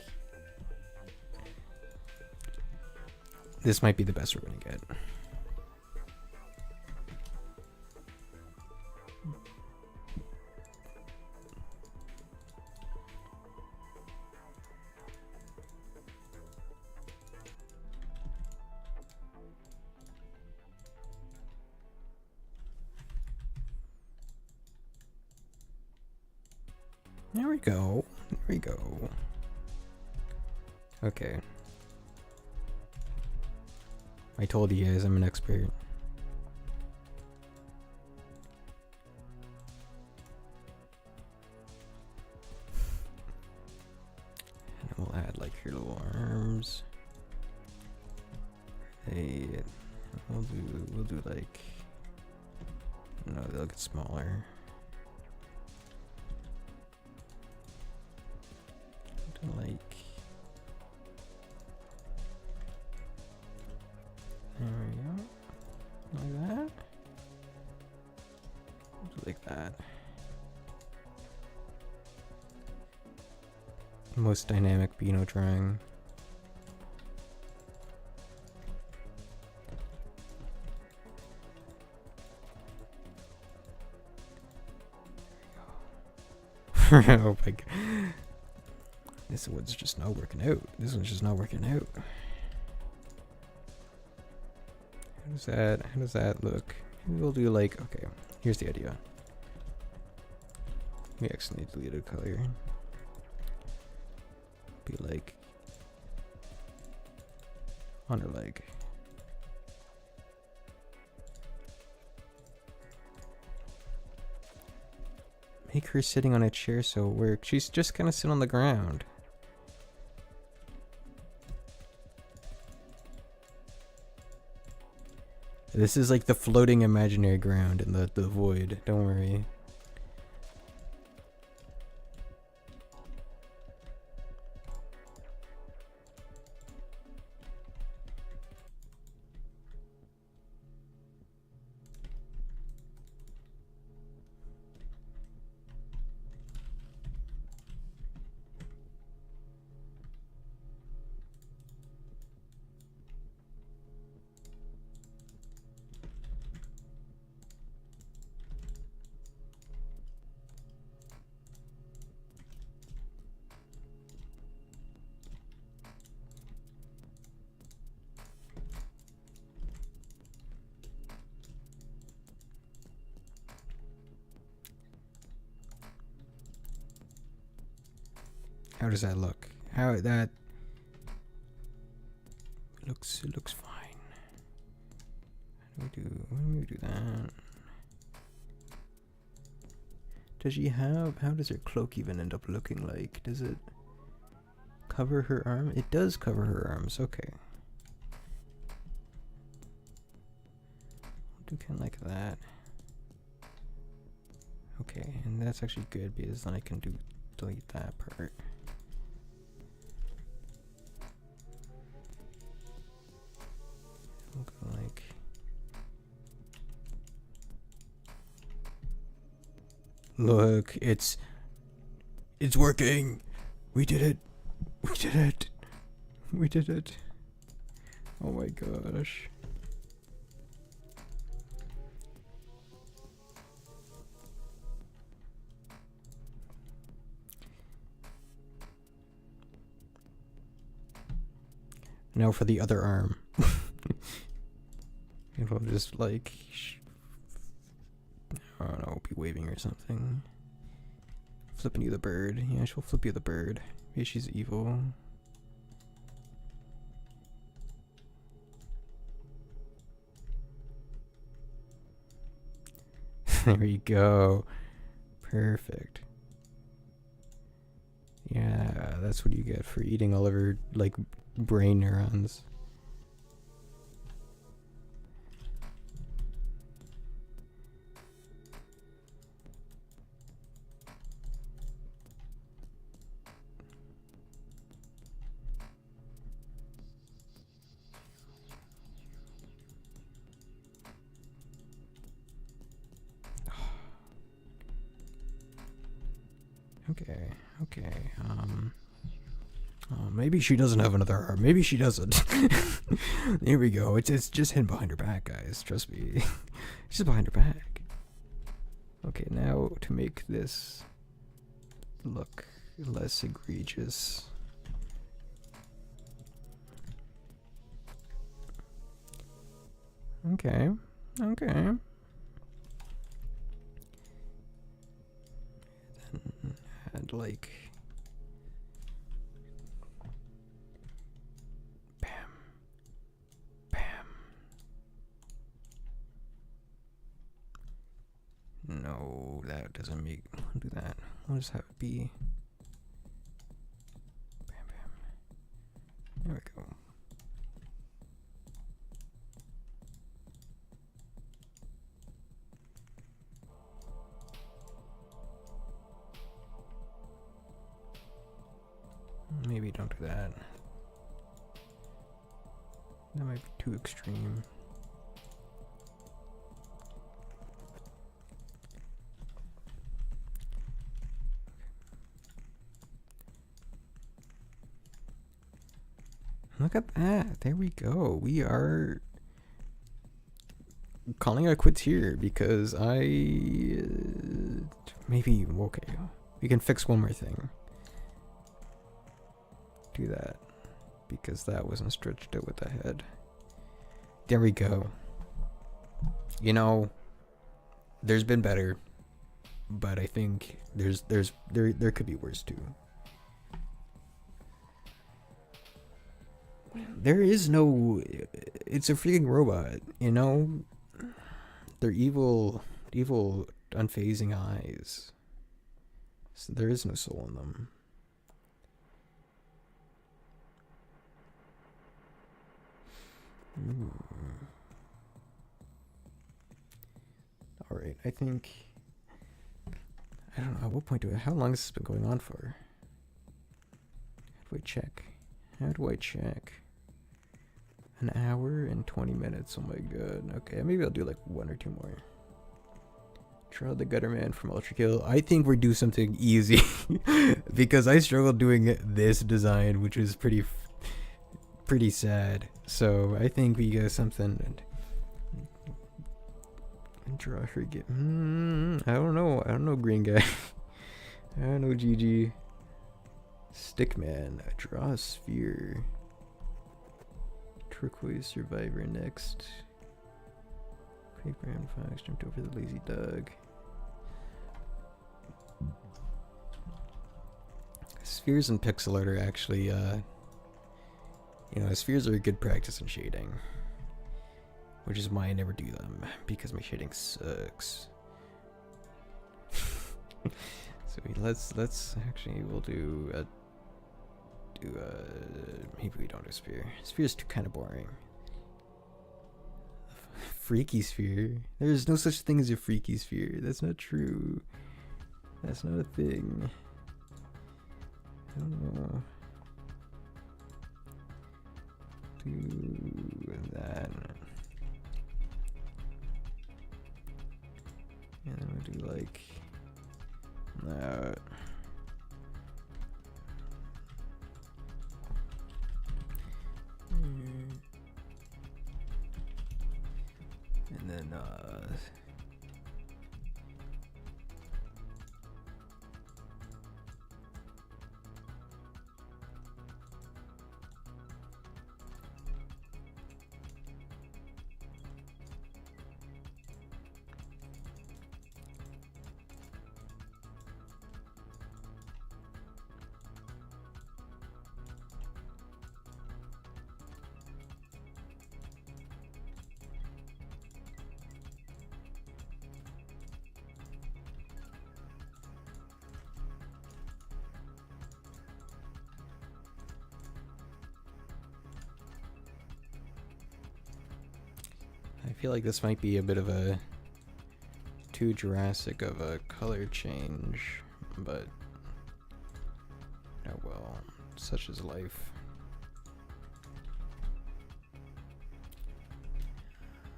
this might be the best we're gonna get. There we go. There we go. Okay. I told you guys I'm an expert. And we'll add like your little arms. Hey, we'll do like, no, they'll get smaller. Like, there we go, like that, like that. Most dynamic Beeno drawing. Oh my god. This one's just not working out. This one's just not working out. How does that look? Maybe we'll do like, okay, here's the idea. We accidentally deleted a color. Be like on her leg. Make her sitting on a chair so it works. She's just gonna sit on the ground. This is like the floating imaginary ground in the void. Don't worry. How does that look? How that looks? It looks fine. How do we do that? Does she have? How does her cloak even end up looking like? Does it cover her arm? It does cover her arms. Okay. Do kind of like that. Okay, and that's actually good because then I can delete that part. We'll go like look, it's working. We did it. We did it. We did it. Oh my gosh. Now for the other arm. It'll just like, I don't know, be waving or something. Flipping you the bird. Yeah, she'll flip you the bird. Maybe she's evil. There you go. Perfect. Yeah, that's what you get for eating all of her, like, brain neurons. Okay, oh, maybe she doesn't have another arm. Maybe she doesn't. Here we go. It's just hidden behind her back, guys. Trust me. It's just behind her back. Okay, now to make this look less egregious. Okay. Then add like bam, bam. No, that doesn't make. I'll do that. I'll just have it be bam, bam. There we go. Maybe don't do that. That might be too extreme. Look at that. There we go. We are calling it quits here because maybe okay. We can fix one more thing. Do that. Because that wasn't stretched out with the head. There we go. You know, there's been better. But I think there could be worse too. There is no... It's a freaking robot, you know? They're evil, unfazing eyes. So there is no soul in them. Alright, I think... I don't know, at what point do I... How long has this been going on for? How do I check? How do I check? An hour and 20 minutes, oh my god. Okay, maybe I'll do like 1 or 2 more. Draw the gutter man from Ultra Kill. I think we're do something easy. Because I struggled doing this design, which is pretty sad. So I think we get something and draw her get. I don't know, green guy. I don't know, GG. Stickman, draw a sphere. Turquoise survivor next. Quick Brown Fox jumped over the lazy dog. Spheres and pixel art are actually, spheres are a good practice in shading. Which is why I never do them, because my shading sucks. So let's actually, we'll do maybe we don't do sphere. Sphere's too kind of boring. Freaky sphere? There's no such thing as a freaky sphere. That's not true. That's not a thing. I don't know. Do that. And then we'll do like that. And then I feel like this might be a bit of a too drastic of a color change, but oh well, such is life.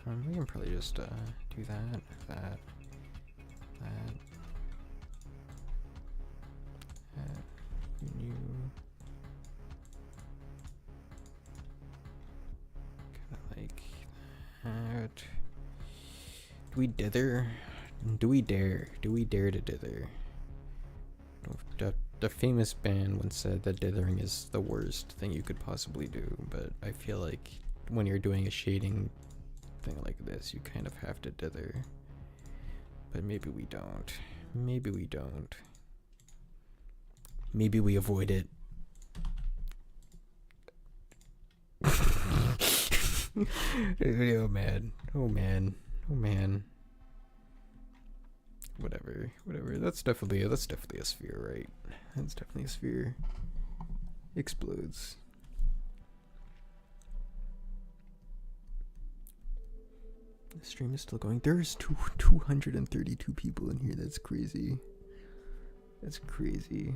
We can probably just do that, new. Like that. Do we dither? Do we dare? Do we dare to dither? The famous band once said that dithering is the worst thing you could possibly do, but I feel like when you're doing a shading thing like this, you kind of have to dither. But maybe we don't. Maybe we don't. Maybe we avoid it. Oh man. Oh man. Oh man. Whatever. That's definitely a sphere, right? That's definitely a sphere. Explodes. The stream is still going. There's 232 people in here. That's crazy. That's crazy.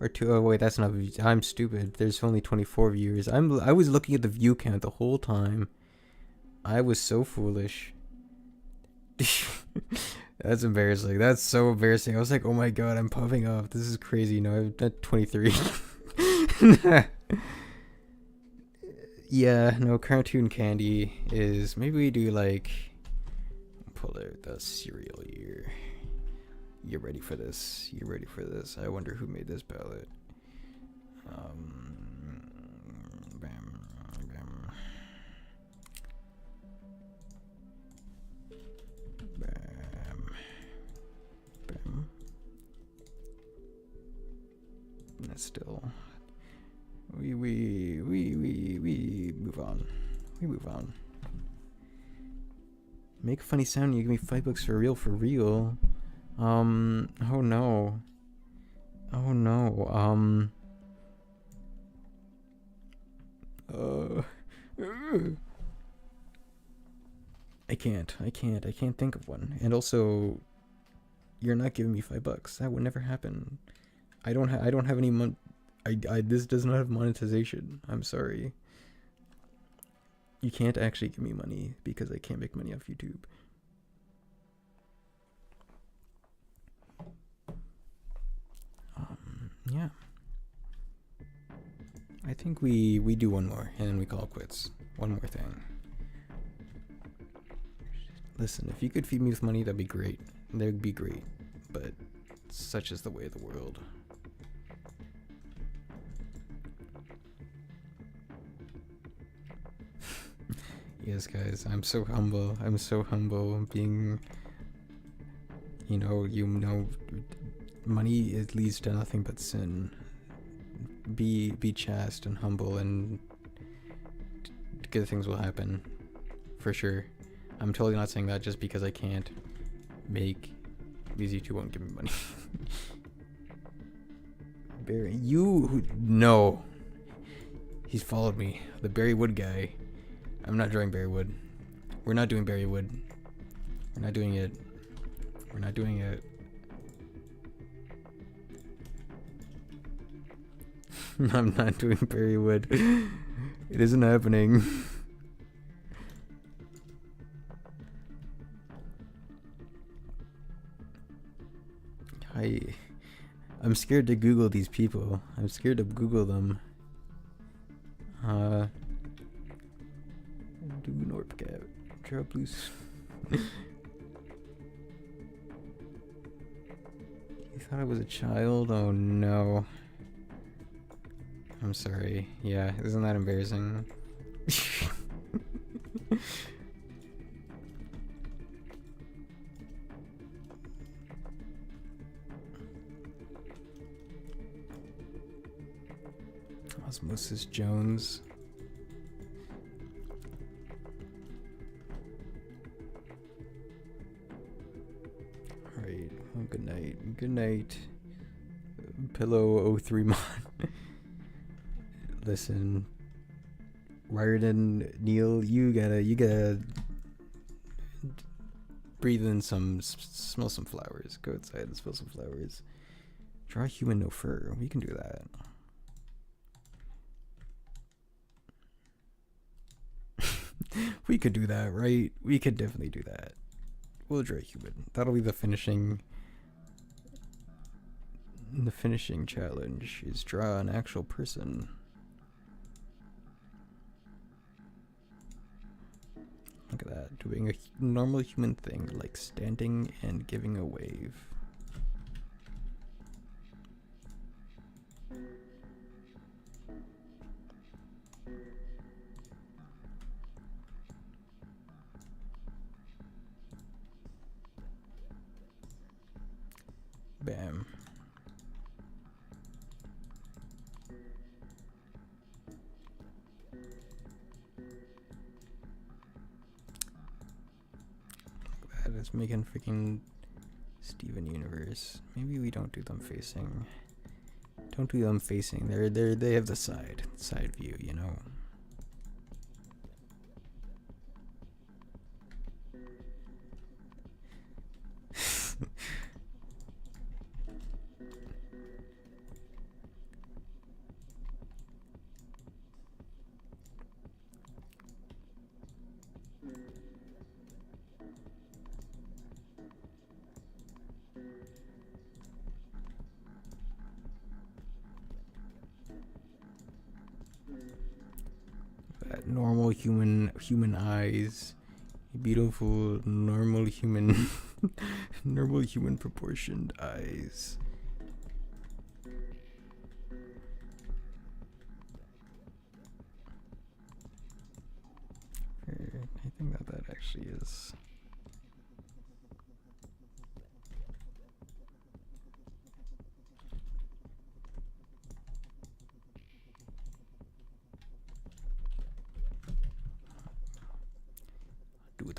Or two. Oh wait, that's not. I'm stupid. There's only 24 viewers. I was looking at the view count the whole time. I was so foolish. That's embarrassing. That's so embarrassing. I was like, oh my god, I'm puffing off. This is crazy. No, I'm at 23. Yeah, no, cartoon candy is, maybe we do like, pull out the cereal here. You're ready for this. You're ready for this. I wonder who made this palette. Bam, bam, bam, bam. That's still. We move on. We move on. Make a funny sound. You give me $5 for real. Oh no. Oh no. I can't think of one. And also, you're not giving me $5. That would never happen. I don't have any this does not have monetization. I'm sorry. You can't actually give me money because I can't make money off YouTube. Yeah. I think we do one more and then we call it quits. One more thing. Listen, if you could feed me with money, that'd be great. That'd be great. But such is the way of the world. Yes, guys, I'm so humble. I'm so humble being, money it leads to nothing but sin. Be chaste and humble, and good things will happen, for sure. I'm totally not saying that just because I can't make because YouTube won't give me money. Barry, no. He's followed me. The Barry Wood guy. I'm not drawing Barry Wood. We're not doing Barry Wood. We're not doing it. We're not doing it. I'm not doing Barry Wood. It isn't happening. I'm scared to Google these people. I'm scared to Google them. Do Norpcap. Drop loose. You thought I was a child? Oh no. I'm sorry. Yeah, isn't that embarrassing? Osmosis Jones. Alright, well, good night. Good night. Pillow 03 Mon. Listen, Riordan, Neil, you gotta breathe in smell some flowers. Go outside and smell some flowers. Draw a human, no fur. We can do that. We could do that, right? We could definitely do that. We'll draw a human. That'll be the finishing. The finishing challenge is draw an actual person. Look at that, doing a normal human thing like standing and giving a wave. Bam. That is making freaking Steven Universe. Maybe we don't do them facing. Don't do them facing. They have the side view, you know. Normal human eyes, Beautiful, normal human, normal human proportioned eyes. I think that actually is. Do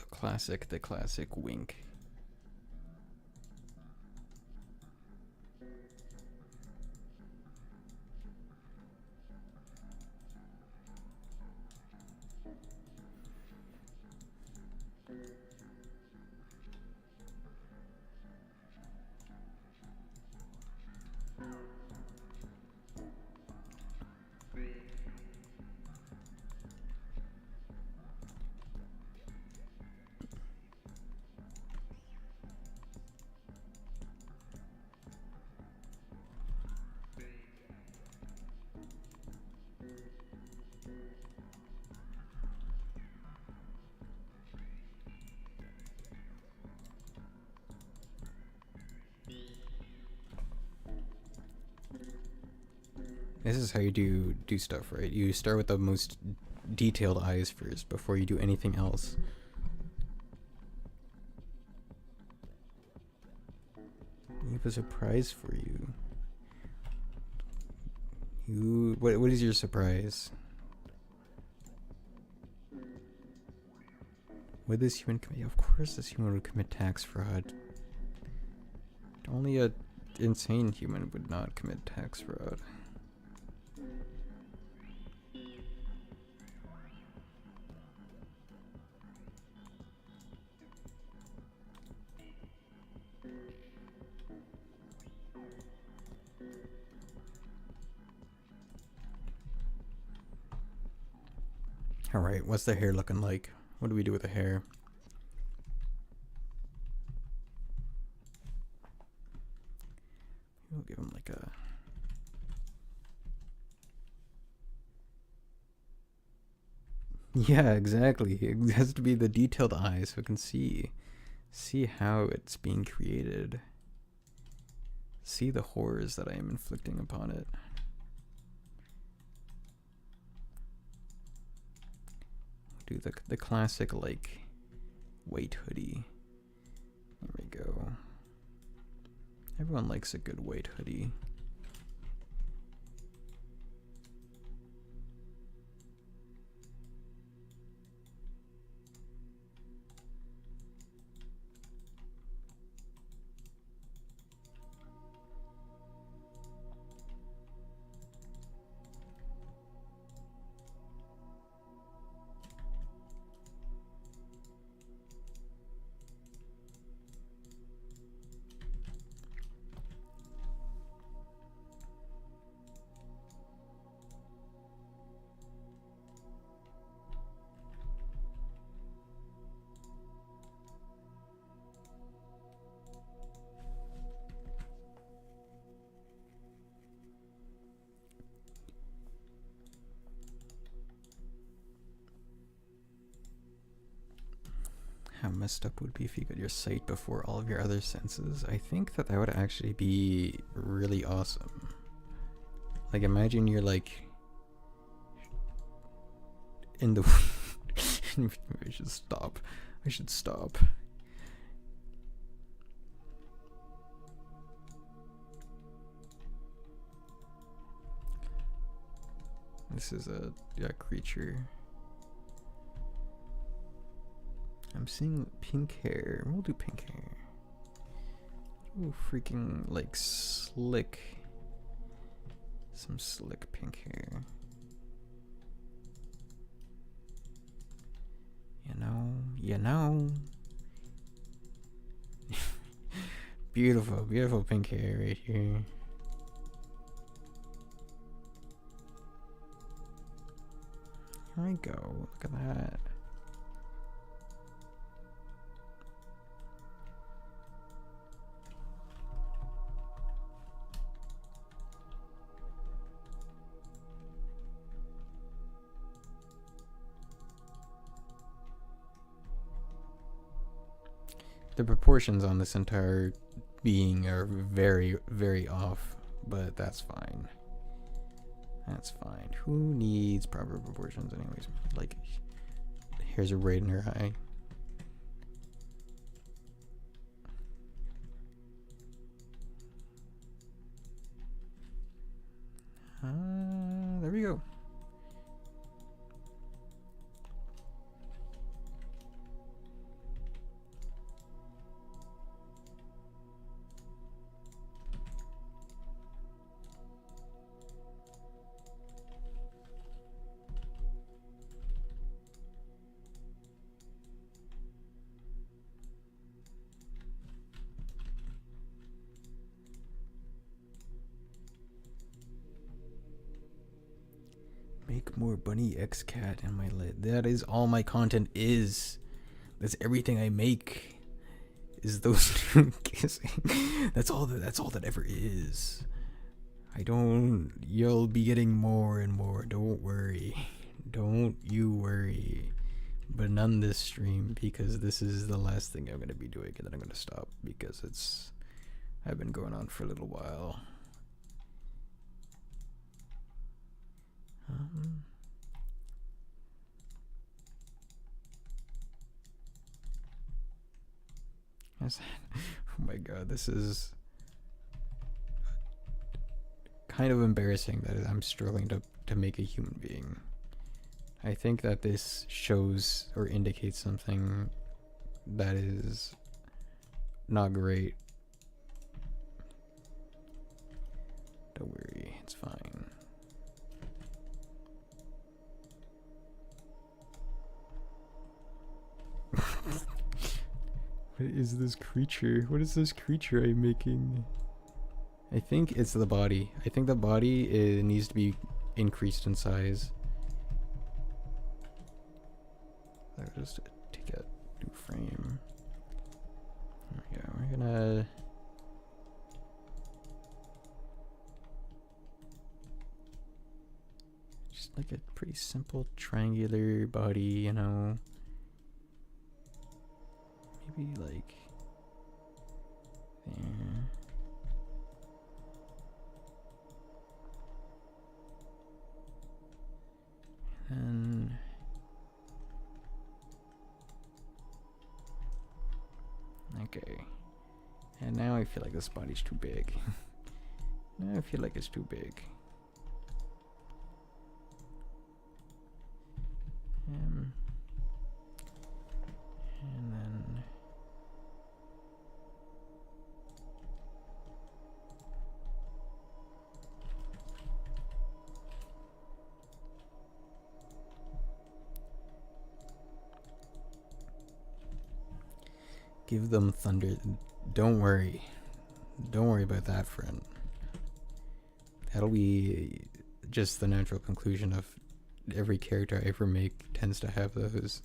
the classic wink. This is how you do stuff, right? You start with the most detailed eyes first before you do anything else. I have a surprise for you. What is your surprise? Would this human commit? Of course, this human would commit tax fraud. Only a insane human would not commit tax fraud. Alright, what's the hair looking like? What do we do with the hair? We'll give him like a... Yeah, exactly. It has to be the detailed eye so we can see how it's being created. See the horrors that I am inflicting upon it. Do the classic like white hoodie. There we go. Everyone likes a good white hoodie. How messed up would it be if you got your sight before all of your other senses? I think that would actually be really awesome. Like, imagine you're like in the I should stop. This is a creature. I'm seeing pink hair. We'll do pink hair. Ooh, freaking like slick. Some slick pink hair. You know. Beautiful pink hair right here. Here we go. Look at that. The proportions on this entire being are very, very off, but that's fine. That's fine. Who needs proper proportions anyways? Like, here's a right in her eye. There we go. Make more bunny X cat in my lid. That is all my content is. That's everything I make. Is those two kissing. That's all that ever is. I don't. You'll be getting more and more. Don't worry. Don't you worry. But none this stream, because this is the last thing I'm gonna be doing, and then I'm gonna stop because I've been going on for a little while. Yes. Oh my god, this is kind of embarrassing that I'm struggling to make a human being. I think that this shows or indicates something that is not great. Don't worry, it's fine. What is this creature? What is this creature I'm making? I think it's the body. I think the body needs to be increased in size. I'll just take a new frame. There we go. We're gonna just like a pretty simple triangular body, you know. Maybe like there. And okay. And now I feel like this body's too big. Now I feel like it's too big. And then give them thunder. Don't worry. Don't worry about that, friend. That'll be just the natural conclusion of every character I ever make tends to have those.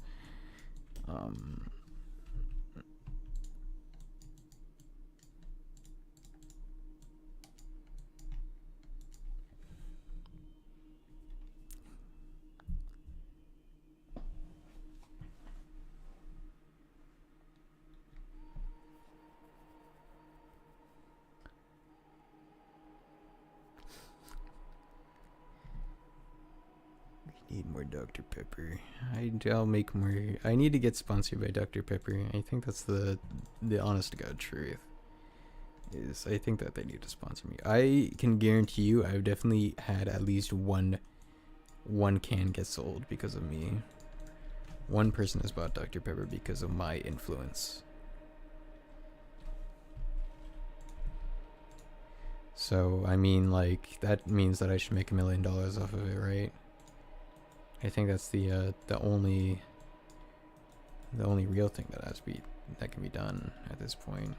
Need more Dr. Pepper. I'll make more. I need to get sponsored by Dr. Pepper. I think that's the honest to God truth. Is I think that they need to sponsor me. I can guarantee you I've definitely had at least one can get sold because of me. One person has bought Dr. Pepper because of my influence. So I mean, like, that means that I should make $1 million off of it, right? I think that's the only real thing that can be done at this point.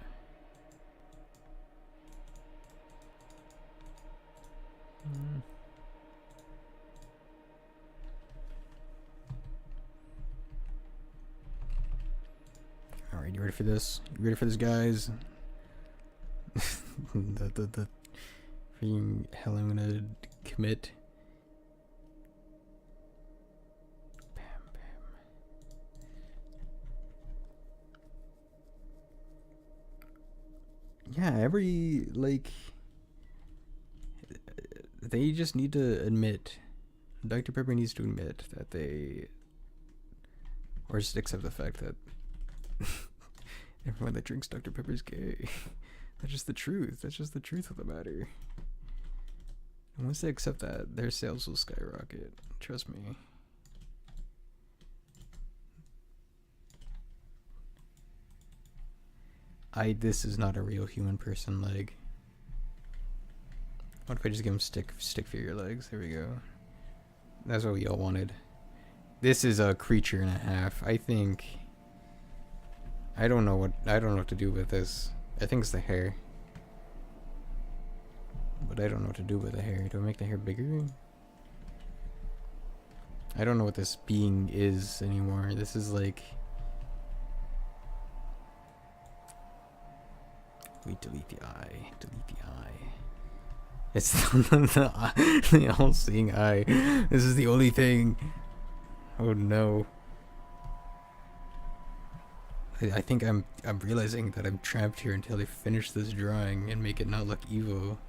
All right, you ready for this? You ready for this, guys? the freaking hell I'm gonna commit. Yeah, every, like, they just need to admit, Dr. Pepper needs to admit that they, or just accept the fact that everyone that drinks Dr. Pepper is gay. That's just the truth. That's just the truth of the matter. And once they accept that, their sales will skyrocket. Trust me. This is not a real human person leg. What if I just give him stick figure legs? There we go. That's what we all wanted. This is a creature and a half. I think. I don't know what to do with this. I think it's the hair. But I don't know what to do with the hair. Do I make the hair bigger? I don't know what this being is anymore. This is like. We delete the eye. Delete the eye. It's the all-seeing eye. This is the only thing. Oh no. I think I'm realizing that I'm trapped here until they finish this drawing and make it not look evil.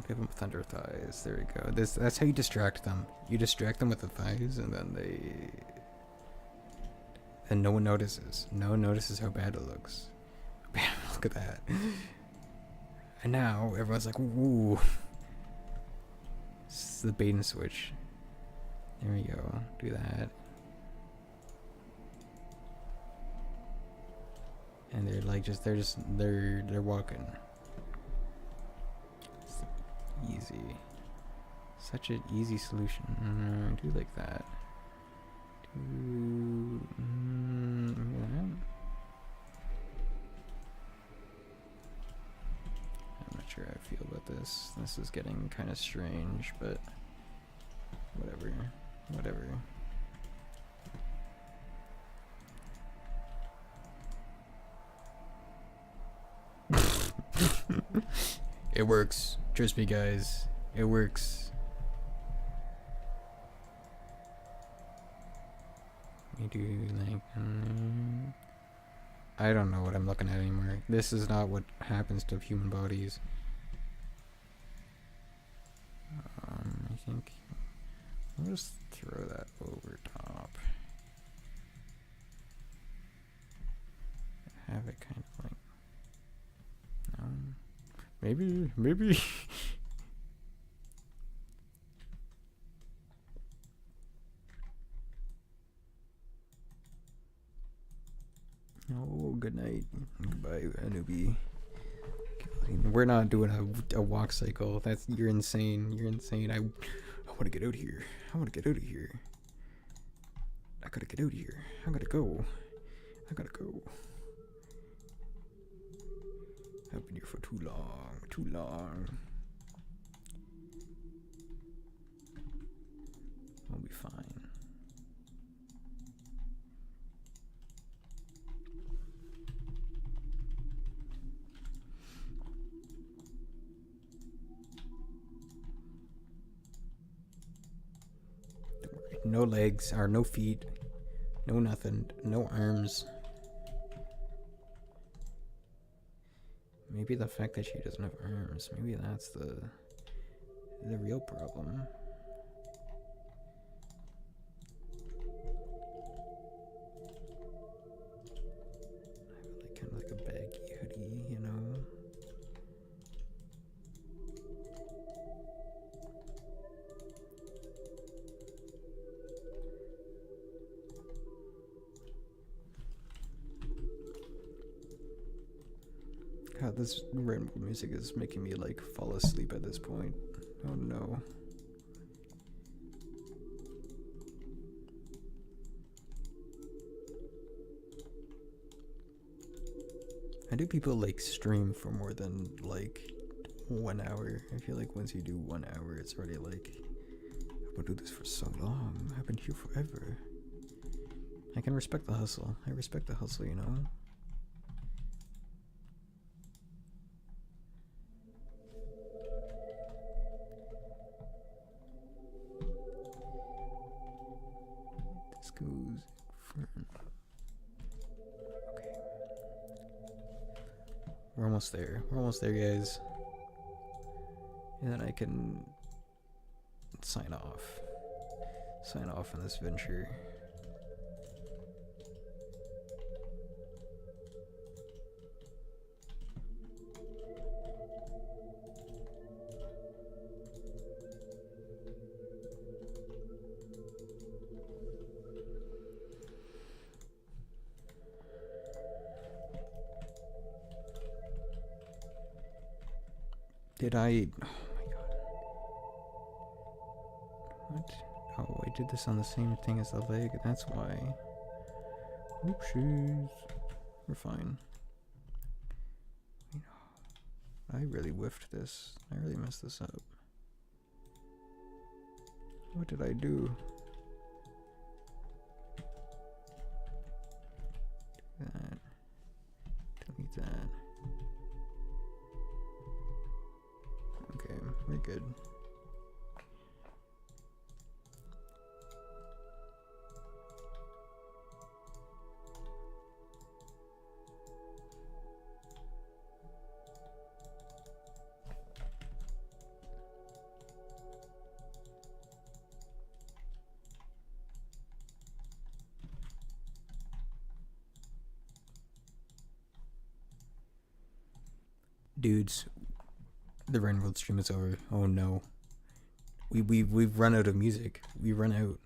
Give them thunder thighs. There we go. That's how you distract them. You distract them with the thighs, and then no one notices. No one notices how bad it looks. Look at that. And now everyone's like, "Ooh." This is the bait and switch. There we go. Do that. And they're like they're walking. It's easy. Such an easy solution. Do like that. I'm not sure how I feel about this. This is getting kind of strange, but whatever. Whatever. It works. Trust me, guys. It works. We do like. I don't know what I'm looking at anymore. This is not what happens to human bodies. I think I'll just throw that over top. Have it kind of like. No. Maybe. Oh, good night. Goodbye, newbie. We're not doing a walk cycle. You're insane. You're insane. I want to get out of here. I want to get out of here. I gotta get out of here. I gotta go. I've been here for too long. We'll be fine. No legs, or no feet, no nothing, no arms. Maybe the fact that she doesn't have arms, maybe that's the real problem. I have kind of like a baggy hoodie, you know. God, this random music is making me like fall asleep at this point. Oh no. How do people like stream for more than like 1 hour? I feel like once you do 1 hour, it's already like, I've been doing this for so long. I've been here forever. I can respect the hustle. I respect the hustle, you know? This goes for... Okay. We're almost there. We're almost there, guys. And then I can sign off. Sign off on this venture. Did I... Oh my god. What? Oh, I did this on the same thing as the leg. That's why. Oopsies. We're fine. I really whiffed this. I really messed this up. What did I do? That. Delete that. Okay, we're good. Dudes, the Renworld stream is over. Oh no. We've run out of music. We run out.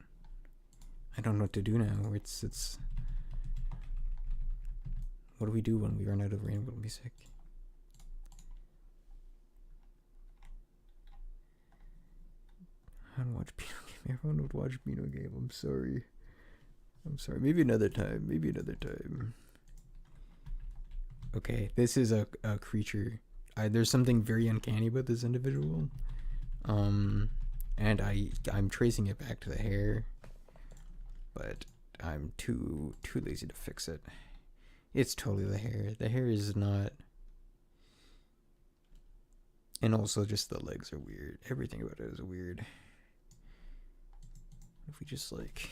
I don't know what to do now. It's what do we do when we run out of Renworld music? I don't watch Beeno game. Everyone would watch Beeno game. I'm sorry. I'm sorry. Maybe another time. Maybe another time. Okay, this is a creature. There's something very uncanny about this individual. And I'm tracing it back to the hair, but I'm too lazy to fix it. It's totally the hair. The hair is not, and also just the legs are weird. Everything about it is weird. What if we just like,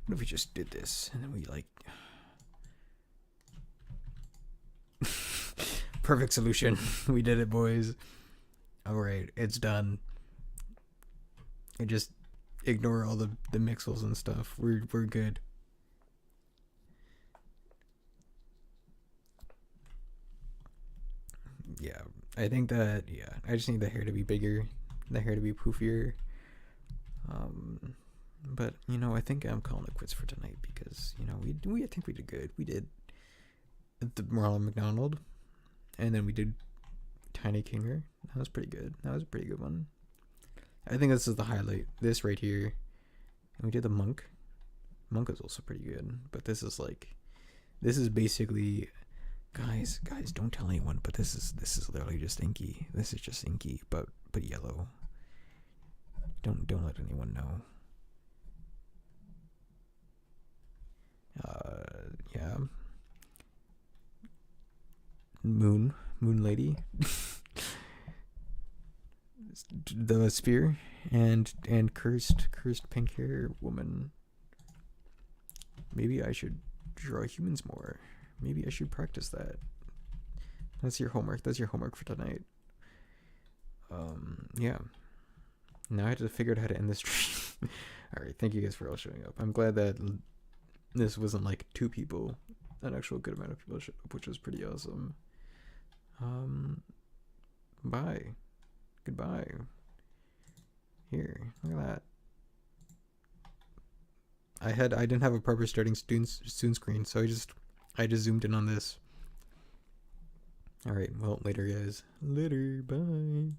what if we just did this and then we like. Perfect solution. We did it, boys. Alright, it's done. And just ignore all the mixels and stuff. We're good. Yeah, I think that, yeah, I just need the hair to be bigger, the hair to be poofier. But you know, I think I'm calling it quits for tonight because you know I think we did good. We did the Ronald McDonald. And then we did Tiny Kinger. That was pretty good. That was a pretty good one. I think this is the highlight. This right here. And we did the Monk. Monk is also pretty good. But this is like, this is basically, guys, don't tell anyone. But this is literally just inky. This is just inky, but yellow. Don't let anyone know. Yeah. Moon lady. The spear and cursed pink hair woman. Maybe I should draw humans more. Maybe I should practice that. That's your homework. That's your homework for tonight. Yeah. Now I have to figure out how to end this stream. Alright, thank you guys for all showing up. I'm glad that this wasn't like 2 people. An actual good amount of people showed up, which was pretty awesome. Bye. Goodbye. Here, look at that. I didn't have a proper starting soon screen, so I just zoomed in on this. Alright, well, later guys. Later, bye.